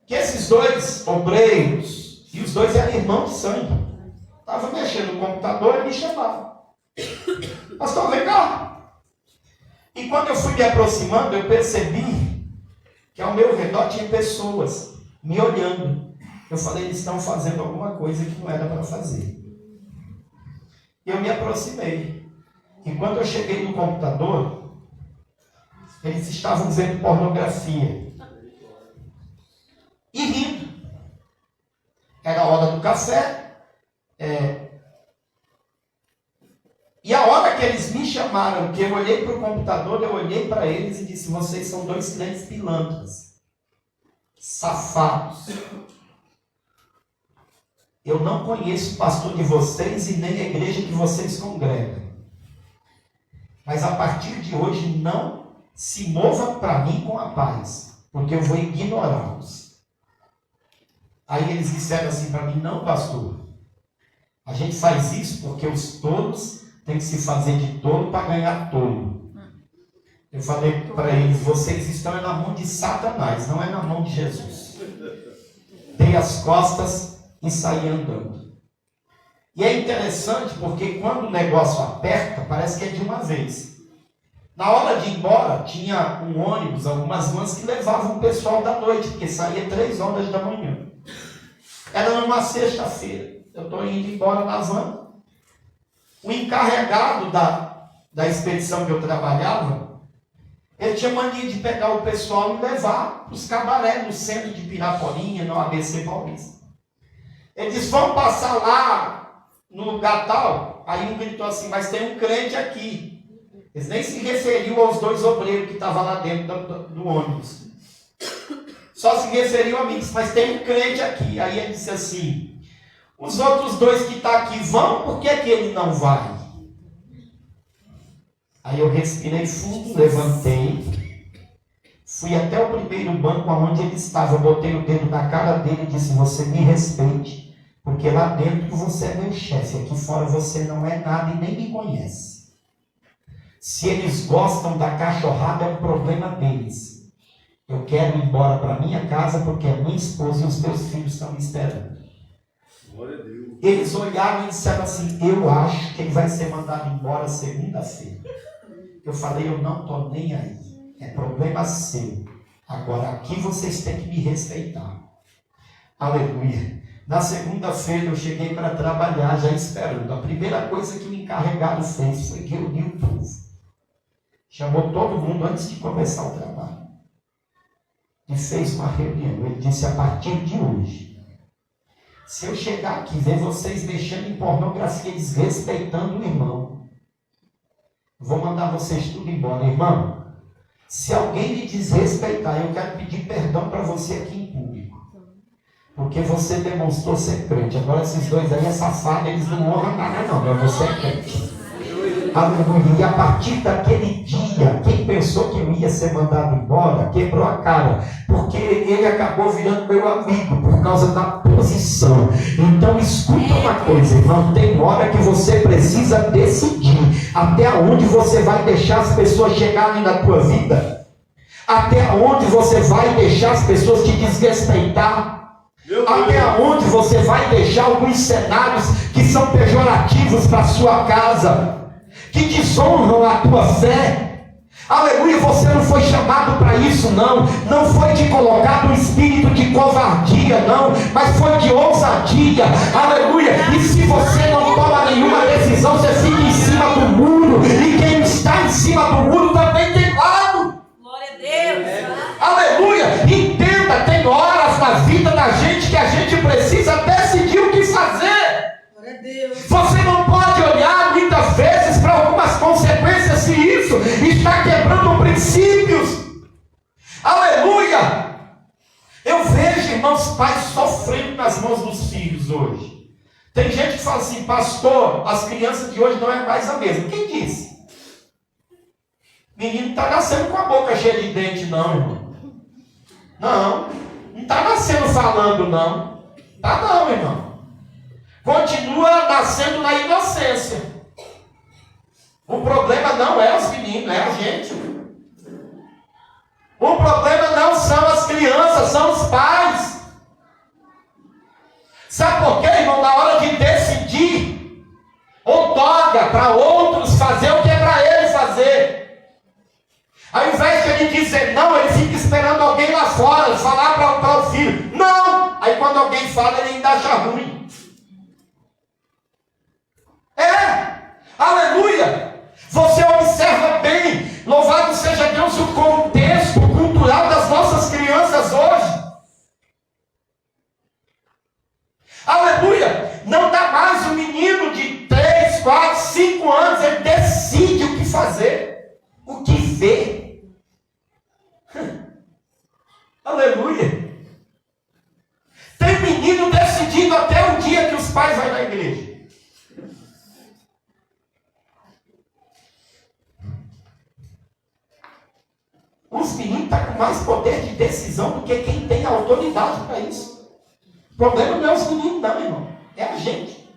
que esses 2 obreiros, e os 2 eram irmãos de sangue, estavam mexendo no computador e me chamavam: pastor, vem cá. E quando eu fui me aproximando, eu percebi que ao meu redor tinha pessoas me olhando. Eu falei: eles estão fazendo alguma coisa que não era para fazer. E eu me aproximei. E quando eu cheguei no computador, eles estavam vendo pornografia e rindo. Era a hora do café. E a hora que eles me chamaram, que eu olhei para o computador, eu olhei para eles e disse: vocês são 2 crentes pilantras, safados. Eu não conheço o pastor de vocês e nem a igreja que vocês congregam. Mas a partir de hoje não se mova para mim com a paz, porque eu vou ignorá-los. Aí eles disseram assim para mim: não, pastor, a gente faz isso porque os tolos têm que se fazer de tolo para ganhar tolo. Eu falei para eles: vocês estão na mão de Satanás, não é na mão de Jesus. Dei as costas e saí andando. E é interessante porque quando o negócio aperta, parece que é de uma vez. Na hora de ir embora, tinha um ônibus, algumas vans que levavam o pessoal da noite, porque saía 3 horas da manhã. Era numa sexta-feira. Eu estou indo embora na van. O encarregado da expedição que eu trabalhava, ele tinha mania de pegar o pessoal e levar para os cabarés no centro de Piraporinha, no ABC Paulista. Ele disse: vamos passar lá no lugar tal. Aí um gritou assim: mas tem um crente aqui. Eles nem se referiam aos 2 obreiros que estavam lá dentro do ônibus. Só se referiam a mim. Mas tem um crente aqui. Aí ele disse assim: os outros 2 que estão aqui vão, por que ele não vai? Aí eu respirei fundo, levantei, fui até o primeiro banco onde ele estava, botei o dedo na cara dele e disse: você me respeite, porque lá dentro você é meu chefe, aqui fora você não é nada e nem me conhece. Se eles gostam da cachorrada, é um problema deles. Eu quero ir embora para minha casa porque a minha esposa e os meus filhos estão me esperando. Glória a Deus. Eles olharam e disseram assim: eu acho que ele vai ser mandado embora segunda-feira. Eu falei: eu não estou nem aí. É problema seu. Agora aqui vocês têm que me respeitar. Aleluia. Na segunda-feira eu cheguei para trabalhar já esperando. A primeira coisa que o encarregado fez foi reunir o povo. Chamou todo mundo antes de começar o trabalho. E fez uma reunião. Ele disse: a partir de hoje, se eu chegar aqui e ver vocês mexendo em pornografia, desrespeitando o irmão, vou mandar vocês tudo embora. Irmão, se alguém me desrespeitar, eu quero pedir perdão para você aqui em público. Porque você demonstrou ser crente. Agora esses dois aí é safado, eles não honram nada não, mas você é crente. Aleluia. E a partir daquele dia, quem pensou que eu ia ser mandado embora, quebrou a cara. Porque ele acabou virando meu amigo por causa da posição. Então escuta uma coisa, irmão. Tem hora que você precisa decidir até onde você vai deixar as pessoas chegarem na tua vida. Até onde você vai deixar as pessoas te desrespeitar. Até onde você vai deixar alguns cenários que são pejorativos para a sua casa, que desonram a tua fé. Aleluia, você não foi chamado para isso não. Não foi te colocado um espírito de covardia não, mas foi de ousadia. Aleluia, e se você não toma nenhuma decisão, você fica em cima do muro, e quem está em cima do muro também tem lado. Glória a Deus. Aleluia, entenda, tem horas na vida da gente que a gente precisa decidir o que fazer. Glória a Deus. Você não pode olhar muitas vezes para algumas consequências se isso está quebrando princípios. Aleluia! Eu vejo, irmãos, pais sofrendo nas mãos dos filhos hoje. Tem gente que fala assim: pastor, as crianças de hoje não é mais a mesma. Quem disse? Menino está nascendo com a boca cheia de dente, não, irmão. Não está nascendo falando, não. Tá não, irmão. Continua nascendo na inocência. O problema não é os meninos, é a gente. O problema não são as crianças, são os pais. Sabe por quê, irmão? Na hora de decidir, outorga para outros fazer o que é para ele fazer. Ao invés de ele dizer não, ele fica esperando alguém lá fora falar para o filho não. Aí quando alguém fala, ele ainda acha ruim. Aleluia. Você observa bem, louvado seja Deus, o contexto cultural das nossas crianças hoje. Aleluia. Não dá mais um menino de 3, 4, 5 anos, ele decide o que fazer, o que ver. Aleluia. Tem menino decidindo até o dia que os pais vão na igreja. Os meninos estão com mais poder de decisão do que quem tem autoridade para isso. O problema não é os meninos não, irmão. É a gente.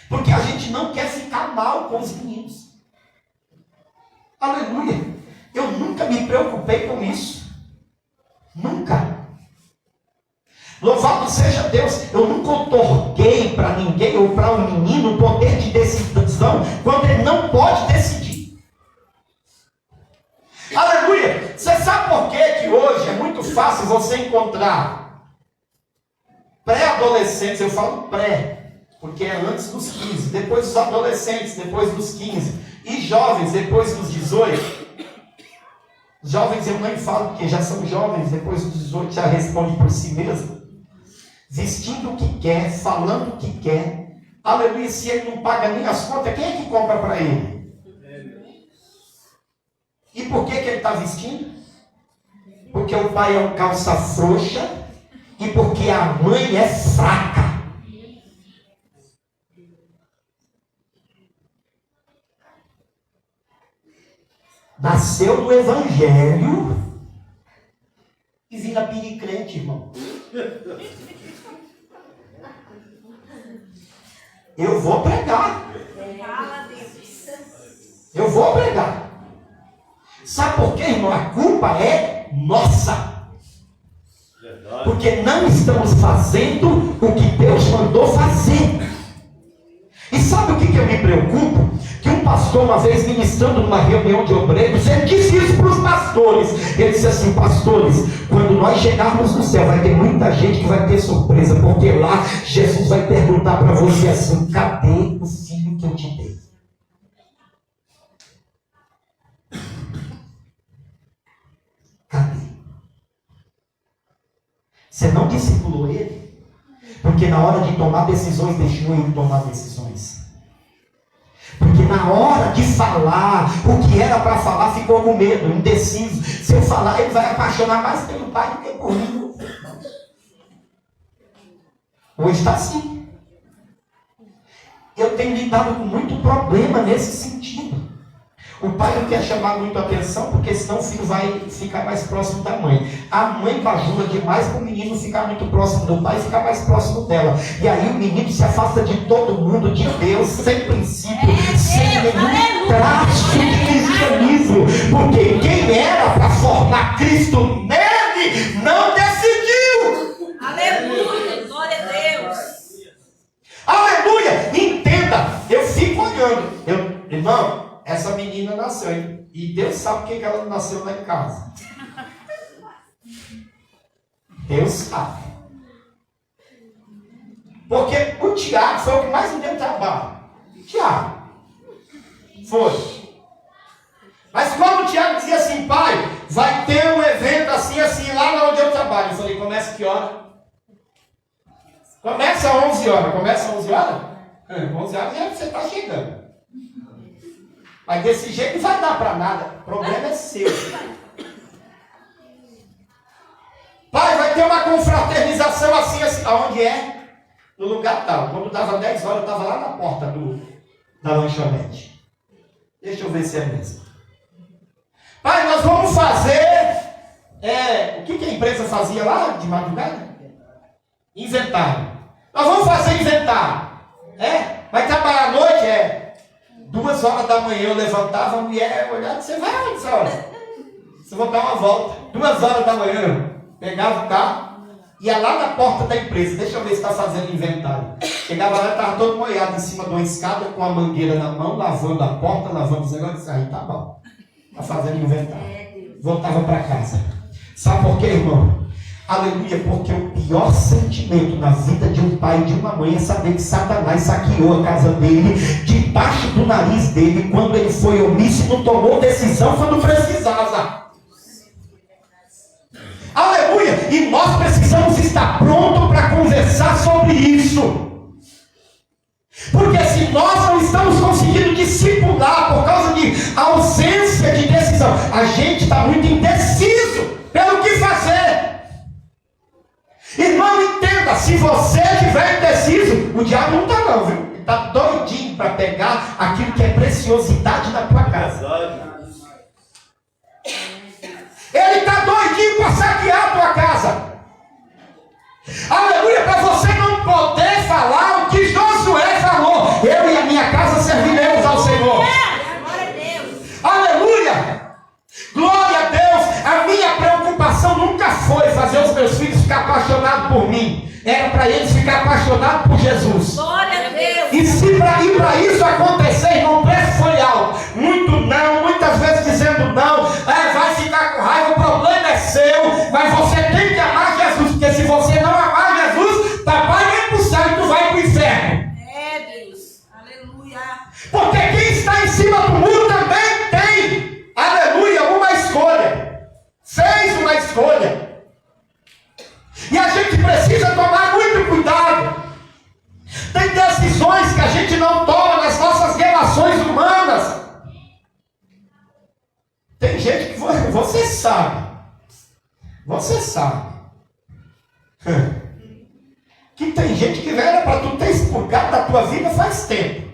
Porque a gente não quer ficar mal com os meninos. Aleluia. Eu nunca me preocupei com isso. Nunca. Louvado seja Deus. Eu nunca otorguei para ninguém ou para um menino o poder de decisão quando ele não pode decidir. Aleluia. Você sabe por que hoje é muito fácil você encontrar pré-adolescentes? Eu falo pré, porque é antes dos 15, depois dos adolescentes, depois dos 15, e jovens, depois dos 18. Jovens eu nem falo, porque já são jovens, depois dos 18 já responde por si mesmo. Vestindo o que quer, falando o que quer. Aleluia, se ele não paga nem as contas, quem é que compra para ele? E por que ele está vestindo? Porque o pai é um calça frouxa e porque a mãe é fraca. Nasceu do evangelho e vira piricrente, irmão. Eu vou pregar. Eu vou pregar. Sabe por quê, irmão? A culpa é nossa. Porque não estamos fazendo o que Deus mandou fazer. E sabe o que eu me preocupo? Que um pastor, uma vez ministrando numa reunião de obreiros, ele disse isso para os pastores. Ele disse assim: pastores, quando nós chegarmos no céu, vai ter muita gente que vai ter surpresa, porque lá Jesus vai perguntar para você assim: cadê o filho que eu te dei? Cadê? Você não discipulou ele? Porque na hora de tomar decisões, deixou ele tomar decisões. Porque na hora de falar, o que era para falar ficou com medo, indeciso. Se eu falar, ele vai apaixonar mais pelo pai do que por mim. Hoje está assim. Eu tenho lidado com muito problema nesse sentido. O pai não quer chamar muito a atenção, porque senão o filho vai ficar mais próximo da mãe. A mãe bajula demais para o menino ficar muito próximo do pai e ficar mais próximo dela. E aí o menino se afasta de todo mundo, de Deus, sem princípio, sem nenhum traço de cristianismo. Porque quem era para formar Cristo nele, não decidiu. Aleluia, glória a Deus. Aleluia, entenda, eu fico olhando. Irmão, essa menina nasceu, hein? E Deus sabe por que ela não nasceu lá em casa. Deus sabe. Porque o Tiago foi o que mais me deu trabalho. Tiago. Foi. Mas quando o Tiago dizia assim: pai, vai ter um evento assim, assim, lá onde eu trabalho. Eu falei: começa que hora? Começa às 11 horas. Começa às 11 horas? 11 horas já você está chegando. Mas desse jeito não vai dar para nada. O problema é seu. Pai, vai ter uma confraternização assim, assim. Aonde é? No lugar tal. Quando dava 10 horas, eu estava lá na porta da lanchonete. Deixa eu ver se é mesmo. Pai, nós vamos fazer... o que a empresa fazia lá de madrugada? Inventário. Nós vamos fazer inventário. Vai trabalhar à noite? 2 horas da manhã eu levantava, a mulher olhava: você vai onde essa hora? Você vai dar uma volta. 2 horas da manhã, pegava o carro, ia lá na porta da empresa. Deixa eu ver se está fazendo inventário. Chegava lá, estava todo molhado em cima de uma escada, com a mangueira na mão, lavando a porta, lavando os negócios. Aí tá bom. Está fazendo inventário. Voltava para casa. Sabe por quê, irmão? Aleluia, porque o pior sentimento na vida de um pai e de uma mãe é saber que Satanás saqueou a casa dele, debaixo do nariz dele, quando ele foi omisso e não tomou decisão quando precisava. Aleluia! E nós precisamos estar prontos para conversar sobre isso. Porque se nós não estamos conseguindo discipular por causa de ausência de decisão, a gente está muito indeciso pelo que fazer. Irmão, entenda, se você estiver indeciso, o diabo não está não, viu? Ele está doidinho para pegar aquilo que é preciosidade da tua casa. Ele está doidinho para saquear a tua casa. Aleluia, para você não poder falar o que Josué falou: eu e a minha casa serviremos ao Senhor. Aleluia! Glória a Deus! A minha preocupação nunca foi fazer os meus filhos ficar apaixonados por mim. Era para eles ficar apaixonados por Jesus. Glória a Deus! E se para isso acontecer, irmão, o preço foi alto. Muito não, muitas vezes dizendo não. Vai ficar com raiva, o problema é seu. Mas você tem que amar Jesus. Porque se você não amar Jesus, papai vai para o céu e tu vai para o inferno. Deus! Aleluia! Porque quem está em cima do muro também tem, aleluia, uma escolha. Fez uma escolha. E a gente precisa tomar muito cuidado. Tem decisões que a gente não toma nas nossas relações humanas. Tem gente que você sabe que tem gente que era para tu ter expurgado da tua vida faz tempo.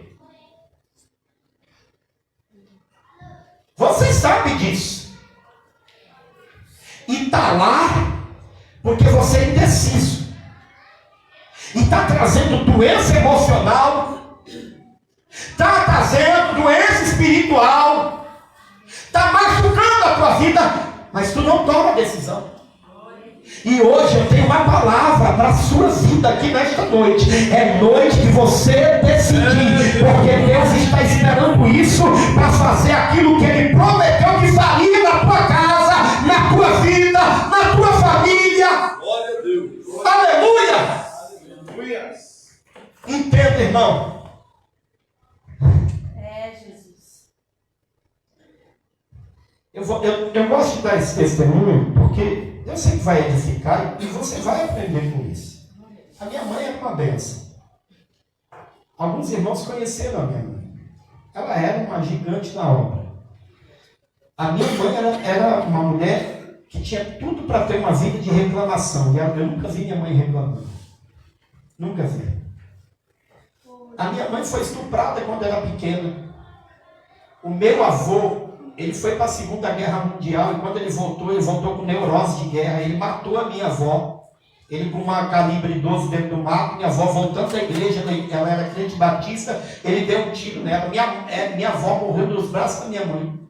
Você sabe disso. E está lá porque você é indeciso. E está trazendo doença emocional. Está trazendo doença espiritual. vida, mas tu não toma decisão. E hoje eu tenho uma palavra para a sua vida aqui nesta noite. É noite de você decidir, porque Deus está esperando isso para fazer aquilo que Ele prometeu que faria na tua casa, na tua vida, na tua família. Glória a Deus. Aleluia! Aleluia. Entenda, irmão. Jesus. Eu gosto de dar esse testemunho porque eu sei que vai edificar e você vai aprender com isso. A minha mãe era uma bênção. Alguns irmãos conheceram a minha mãe. Ela era uma gigante na obra. A minha mãe era uma mulher que tinha tudo para ter uma vida de reclamação. E eu nunca vi minha mãe reclamando. Nunca vi. A minha mãe foi estuprada quando era pequena. O meu avô, ele foi para a Segunda Guerra Mundial e quando ele voltou com neurose de guerra. Ele matou a minha avó. Ele com uma calibre 12 dentro do mato. Minha avó voltando da igreja, ela era crente batista, ele deu um tiro nela. Minha avó morreu nos braços da minha mãe.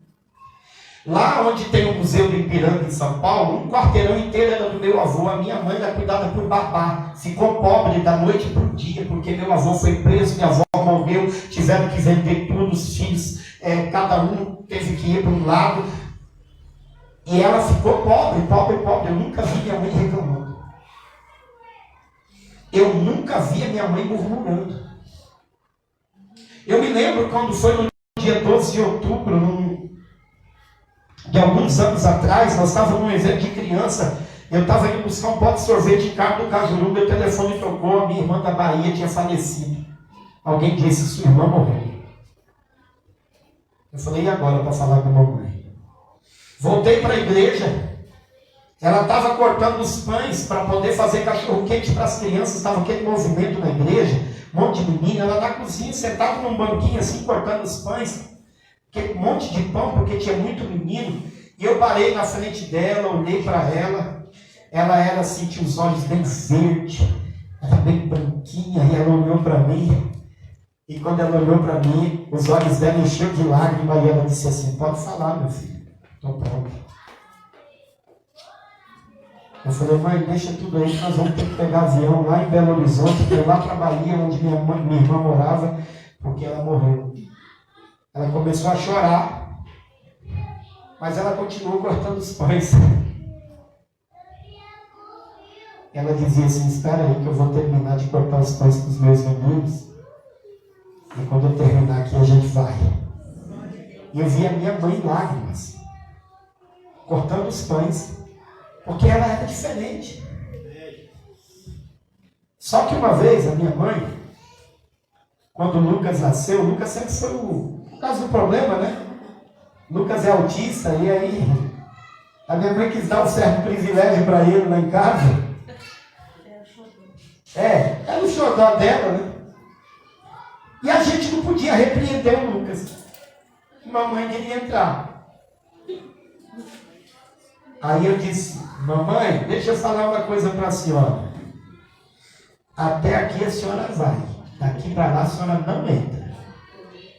Lá onde tem o Museu do Ipiranga em São Paulo, um quarteirão inteiro era do meu avô. A minha mãe era cuidada por babá. Ficou pobre da noite para o dia, porque meu avô foi preso, minha avó morreu, tiveram que vender tudo, os filhos, cada um teve que ir para um lado. E ela ficou pobre. Eu nunca vi minha mãe reclamando. Eu nunca vi a minha mãe murmurando. Eu me lembro quando foi no dia 12 de outubro, de alguns anos atrás, nós estávamos num evento de criança, eu estava indo buscar um pote de sorvete em casa do Cajuru, meu telefone tocou, a minha irmã da Bahia tinha falecido. Alguém disse, sua irmã morreu. Eu falei, e agora para falar com a mamãe? Voltei para a igreja, ela estava cortando os pães para poder fazer cachorro quente para as crianças, estava aquele movimento na igreja, um monte de menina, ela na cozinha, sentada num banquinho assim, cortando os pães, um monte de pão, porque tinha muito menino, e eu parei na frente dela, olhei para ela era assim, tinha os olhos bem verdes, era bem branquinha, e ela olhou para mim, e quando ela olhou para mim, os olhos dela encheu de lágrimas, e ela disse assim, pode falar, meu filho, estou pronto. Eu falei, mãe, deixa tudo aí, nós vamos ter que pegar avião lá em Belo Horizonte, para ir lá para a Bahia, onde minha irmã morava, porque ela morreu. Ela começou a chorar, mas ela continuou cortando os pães. Ela dizia assim, espera aí que eu vou terminar de cortar os pães com os meus meninos, e quando eu terminar aqui a gente vai. E eu vi a minha mãe em lágrimas, cortando os pães, porque ela era diferente. Só que uma vez a minha mãe, quando o Lucas nasceu, o Lucas sempre foi por causa do problema, né? Lucas é autista, e aí a minha mãe quis dar um certo privilégio para ele lá em casa. Era o xodó dela, né? E a gente não podia repreender o Lucas. Mamãe queria entrar. Aí eu disse, mamãe, deixa eu falar uma coisa para a senhora. Até aqui a senhora vai. Daqui para lá a senhora não entra.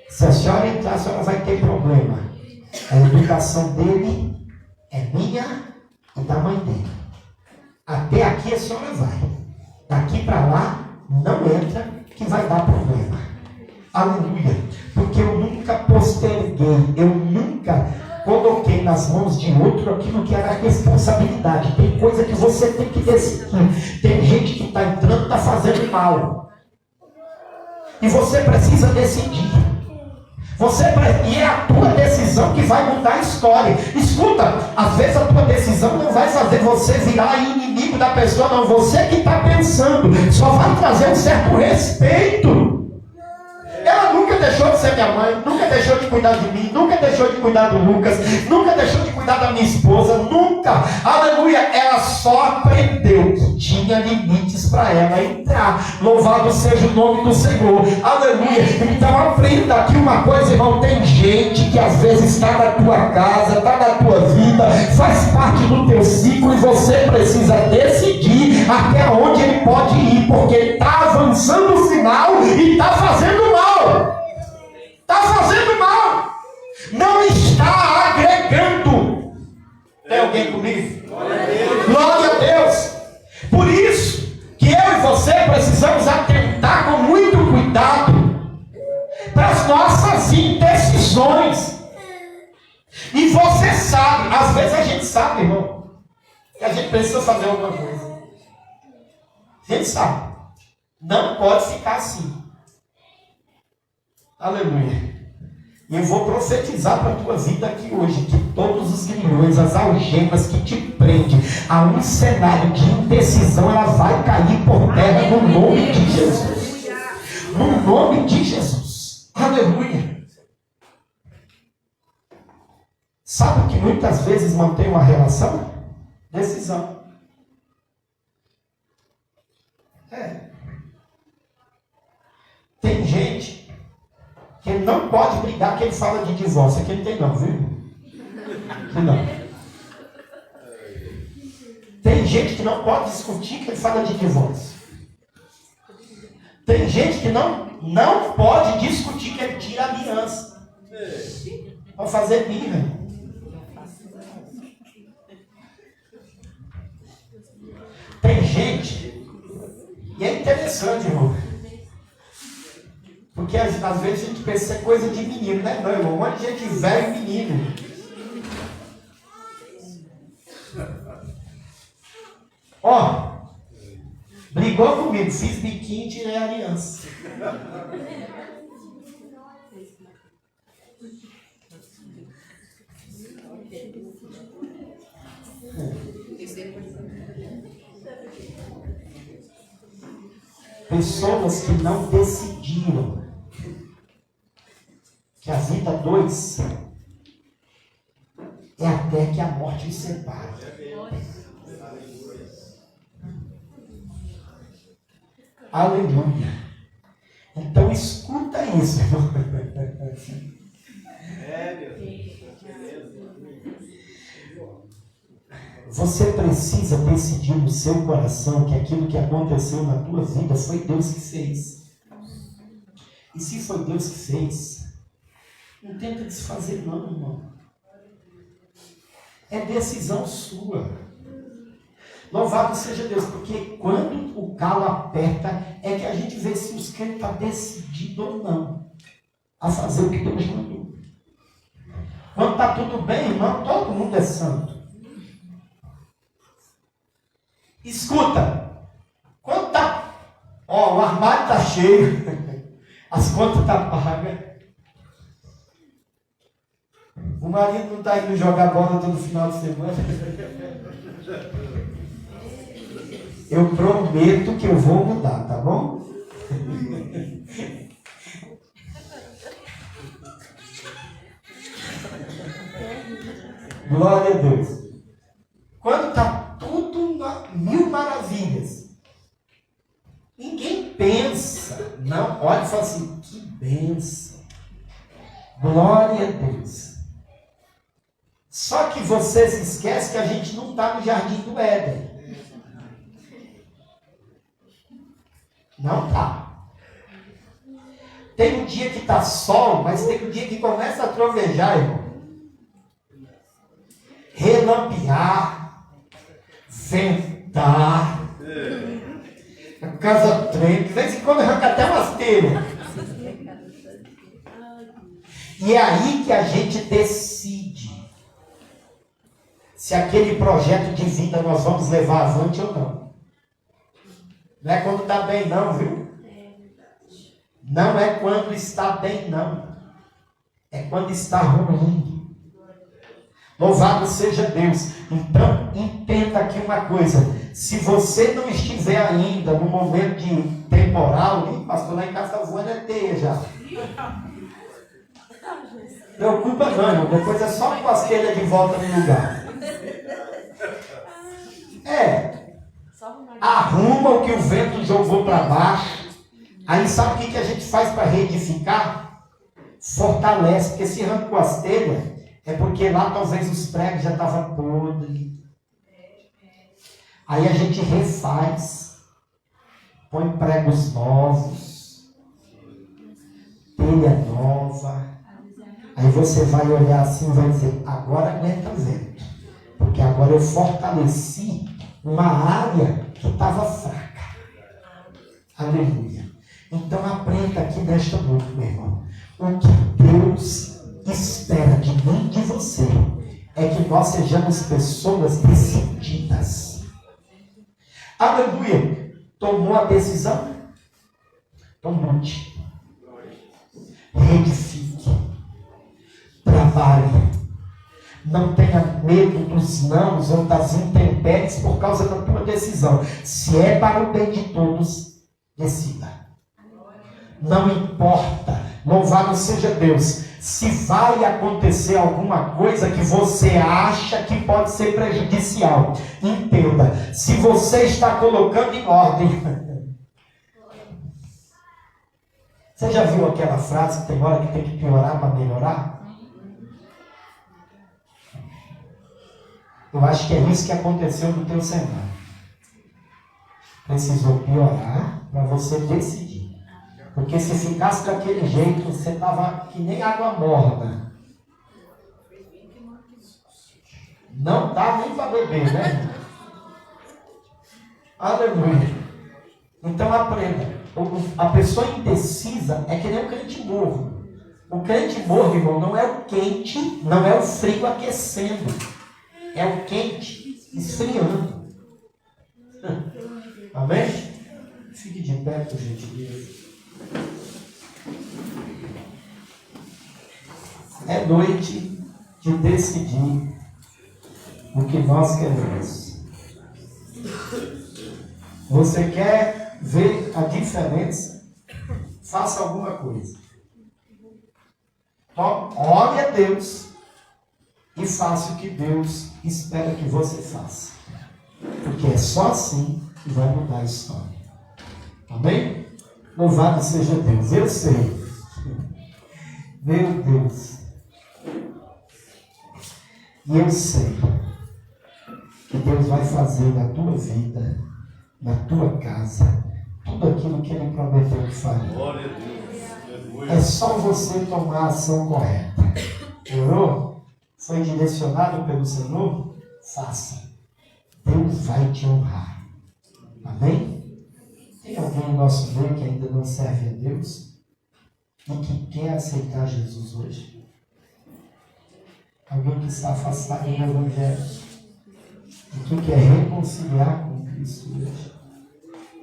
Se a senhora entrar, a senhora vai ter problema. A educação dele é minha e da mãe dele. Até aqui a senhora vai. Daqui para lá, não entra, que vai dar problema. Aleluia. Porque eu nunca posterguei, eu nunca coloquei nas mãos de outro aquilo que era responsabilidade. Tem coisa que você tem que decidir. Tem gente que está entrando e está fazendo mal. E você precisa decidir. E é a tua decisão que vai mudar a história. Escuta, às vezes a tua decisão não vai fazer você virar inimigo da pessoa, não. Você que está pensando, só vai trazer um certo respeito. Ela nunca deixou de ser minha mãe, nunca deixou de cuidar de mim, nunca deixou de cuidar do Lucas, nunca deixou de cuidar da minha esposa, nunca. Aleluia, ela só aprendeu que tinha limites para ela entrar. Louvado seja o nome do Senhor. Aleluia. Então aprenda aqui uma coisa, irmão. Tem gente que às vezes está na tua casa, está na tua vida, faz parte do teu ciclo e você precisa decidir até onde ele pode ir, porque ele está avançando no final e está fazendo mal. Está fazendo mal. Não está agregando. Tem alguém comigo? Glória a Deus! Por isso que eu e você precisamos atentar com muito cuidado para as nossas indecisões. E você sabe, às vezes a gente sabe, irmão, que a gente precisa fazer alguma coisa. A gente sabe. Não pode ficar assim. Aleluia. E eu vou profetizar para a tua vida aqui hoje que todos os grilhões, as algemas que te prendem a um cenário de indecisão, ela vai cair por terra no nome de Jesus. No nome de Jesus. Aleluia. Sabe o que muitas vezes mantém uma relação? Decisão. Tem gente que ele não pode brigar que ele fala de divórcio. Aqui não tem não, viu? Aqui não. Tem gente que não pode discutir que ele fala de divórcio. Tem gente que não pode discutir que ele tira a aliança. Para fazer birra. Tem gente, e é interessante, irmão, porque às vezes a gente pensa que é coisa de menino, né? Não, irmão, um monte de gente velho e menino. Ó, brigou comigo, fiz biquinho e tirei a aliança. Pessoas que não decidiram que a vida a dois é até que a morte os separe. Aleluia. Então escuta isso, irmão. Você precisa decidir no seu coração que aquilo que aconteceu na tua vida foi Deus que fez. E se foi Deus que fez, não tenta desfazer não, irmão. É decisão sua. Louvado seja Deus, porque quando o calo aperta, é que a gente vê se os crentes estão decididos ou não a fazer o que Deus mandou. Quando está tudo bem, irmão, todo mundo é santo. Escuta, quando tá, o armário está cheio, as contas estão pagas, o marido não está indo jogar bola todo final de semana, eu prometo que eu vou mudar, tá bom? Glória a Deus. Quando está tudo mil maravilhas, ninguém pensa, não, olha e fala assim, que bênção, glória a Deus. Só que você se esquece que a gente não está no jardim do Éden. Não está. Tem um dia que está sol, mas tem um dia que começa a trovejar, irmão. Relampear, ventar, a casa treme, de vez em quando arranca até umas telhas. E é aí que a gente decide se aquele projeto de vida nós vamos levar avante ou não. Não é quando está bem não, viu? Não é quando está bem não. É quando está ruim. Louvado seja Deus. Então, entenda aqui uma coisa. Se você não estiver ainda no momento de temporal, pastor, lá em casa está voando é teia já. Preocupa não, depois é só com as telhas de volta no lugar. Arruma o que o vento jogou para baixo. Aí sabe o que a gente faz para reedificar? Fortalece, porque se arrancou as telhas, é porque lá talvez os pregos já estavam podres. Aí a gente refaz, põe pregos novos, telha nova. Aí você vai olhar assim e vai dizer, agora aguenta o vento. Porque agora eu fortaleci uma área que estava fraca. Aleluia. Então aprenda aqui nesta noite, meu irmão. O que Deus espera de mim e de você é que nós sejamos pessoas decididas. Aleluia. Tomou a decisão? Então lute. Reedifique. Trabalhe. Não tenha medo dos nãos ou das intempéries por causa da tua decisão. Se é para o bem de todos, decida. Não importa. Louvado seja Deus. Se vai acontecer alguma coisa que você acha que pode ser prejudicial, entenda. Se você está colocando em ordem. Você já viu aquela frase que tem hora que tem que piorar para melhorar? Eu acho que é isso que aconteceu no teu cenário. Precisou piorar para você decidir. Porque se ficasse daquele jeito, você estava que nem água morna. Não dá nem para beber, né? Aleluia. Então aprenda. A pessoa indecisa é que nem um crente morno. O crente morno, irmão, não é o quente, não é o frio aquecendo. É o quente esfriando. Amém? Fique de pé, por gentileza. É noite de decidir o que nós queremos. Você quer ver a diferença? Faça alguma coisa. Então, ore a Deus e faça o que Deus espera que você faça. Porque é só assim que vai mudar a história. Amém? Louvado seja Deus. Eu sei. Meu Deus. E eu sei que Deus vai fazer na tua vida, na tua casa, tudo aquilo que Ele prometeu que faria. Glória a Deus. É só você tomar a ação correta. Orou? Foi direcionado pelo Senhor? Faça. Deus vai te honrar. Amém? Tem alguém no nosso meio que ainda não serve a Deus e que quer aceitar Jesus hoje? Alguém que está afastado do Evangelho e que quer reconciliar com Cristo hoje?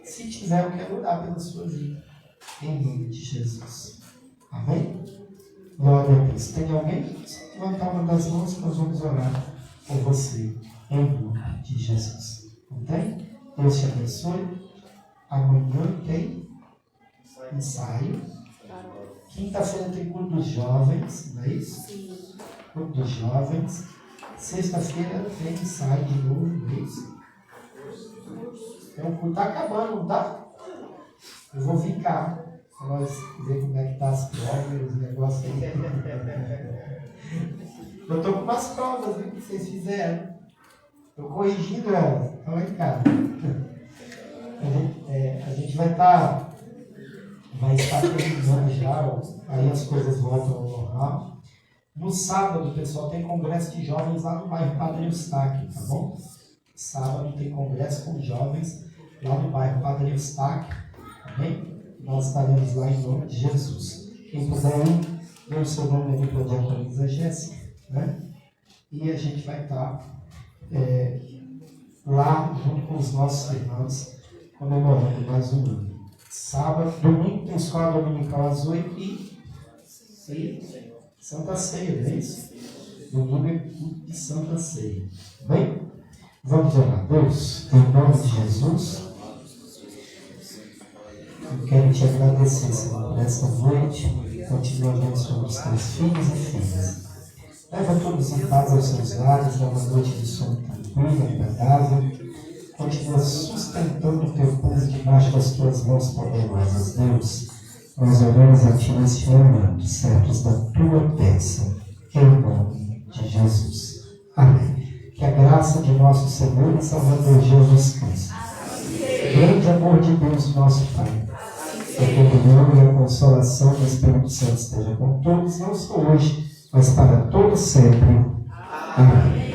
Se tiver, eu quero orar pela sua vida. Em nome de Jesus. Amém? Glória a Deus. Tem alguém? Levantar uma das mãos que nós vamos orar por você. Em nome de Jesus. Não tem? Deus te abençoe. Amanhã tem ensaio. Quinta-feira tem culto dos jovens, não é isso? Culto dos jovens. Sexta-feira tem ensaio de novo, não é isso? Então o culto está acabando, não está? Eu vou vir cá para nós ver como é que está as provas, os negócios aí. Eu estou com umas provas, viu, que vocês fizeram. Estou corrigindo elas. Então vem cá. A gente vai estar terminando já, aí as coisas voltam ao normal. No sábado, pessoal, tem congresso de jovens lá no bairro Padre Eustáquio, tá bom? Sábado tem congresso com jovens lá no bairro Padre Eustáquio, amém? Nós estaremos lá em nome de Jesus. Quem puder ir, dê o seu nome ali para a diaconisa Jéssica, né? E a gente vai estar lá junto com os nossos irmãos, comemorando mais um ano. Sábado, domingo tem escola dominical às 8 e Santa Ceia, não é isso? Domingo é culto de Santa Ceia. Bem? Vamos orar. Deus, em nome de Jesus, eu quero te agradecer, Senhor, por esta noite. Continua abençoando os teus filhos e filhas. Leva todos em paz aos seus lares, dá uma noite de sono tranquila, agradável. Continua sustentando o teu povo debaixo das tuas mãos poderosas. Deus, nós oramos a ti neste momento, certos da tua bênção, em nome de Jesus. Amém. Que a graça de nosso Senhor e Salvador Jesus Cristo, grande amor de Deus, nosso Pai, a comunhão e a consolação do Espírito Santo esteja com todos, não só hoje, mas para todos sempre. Amém.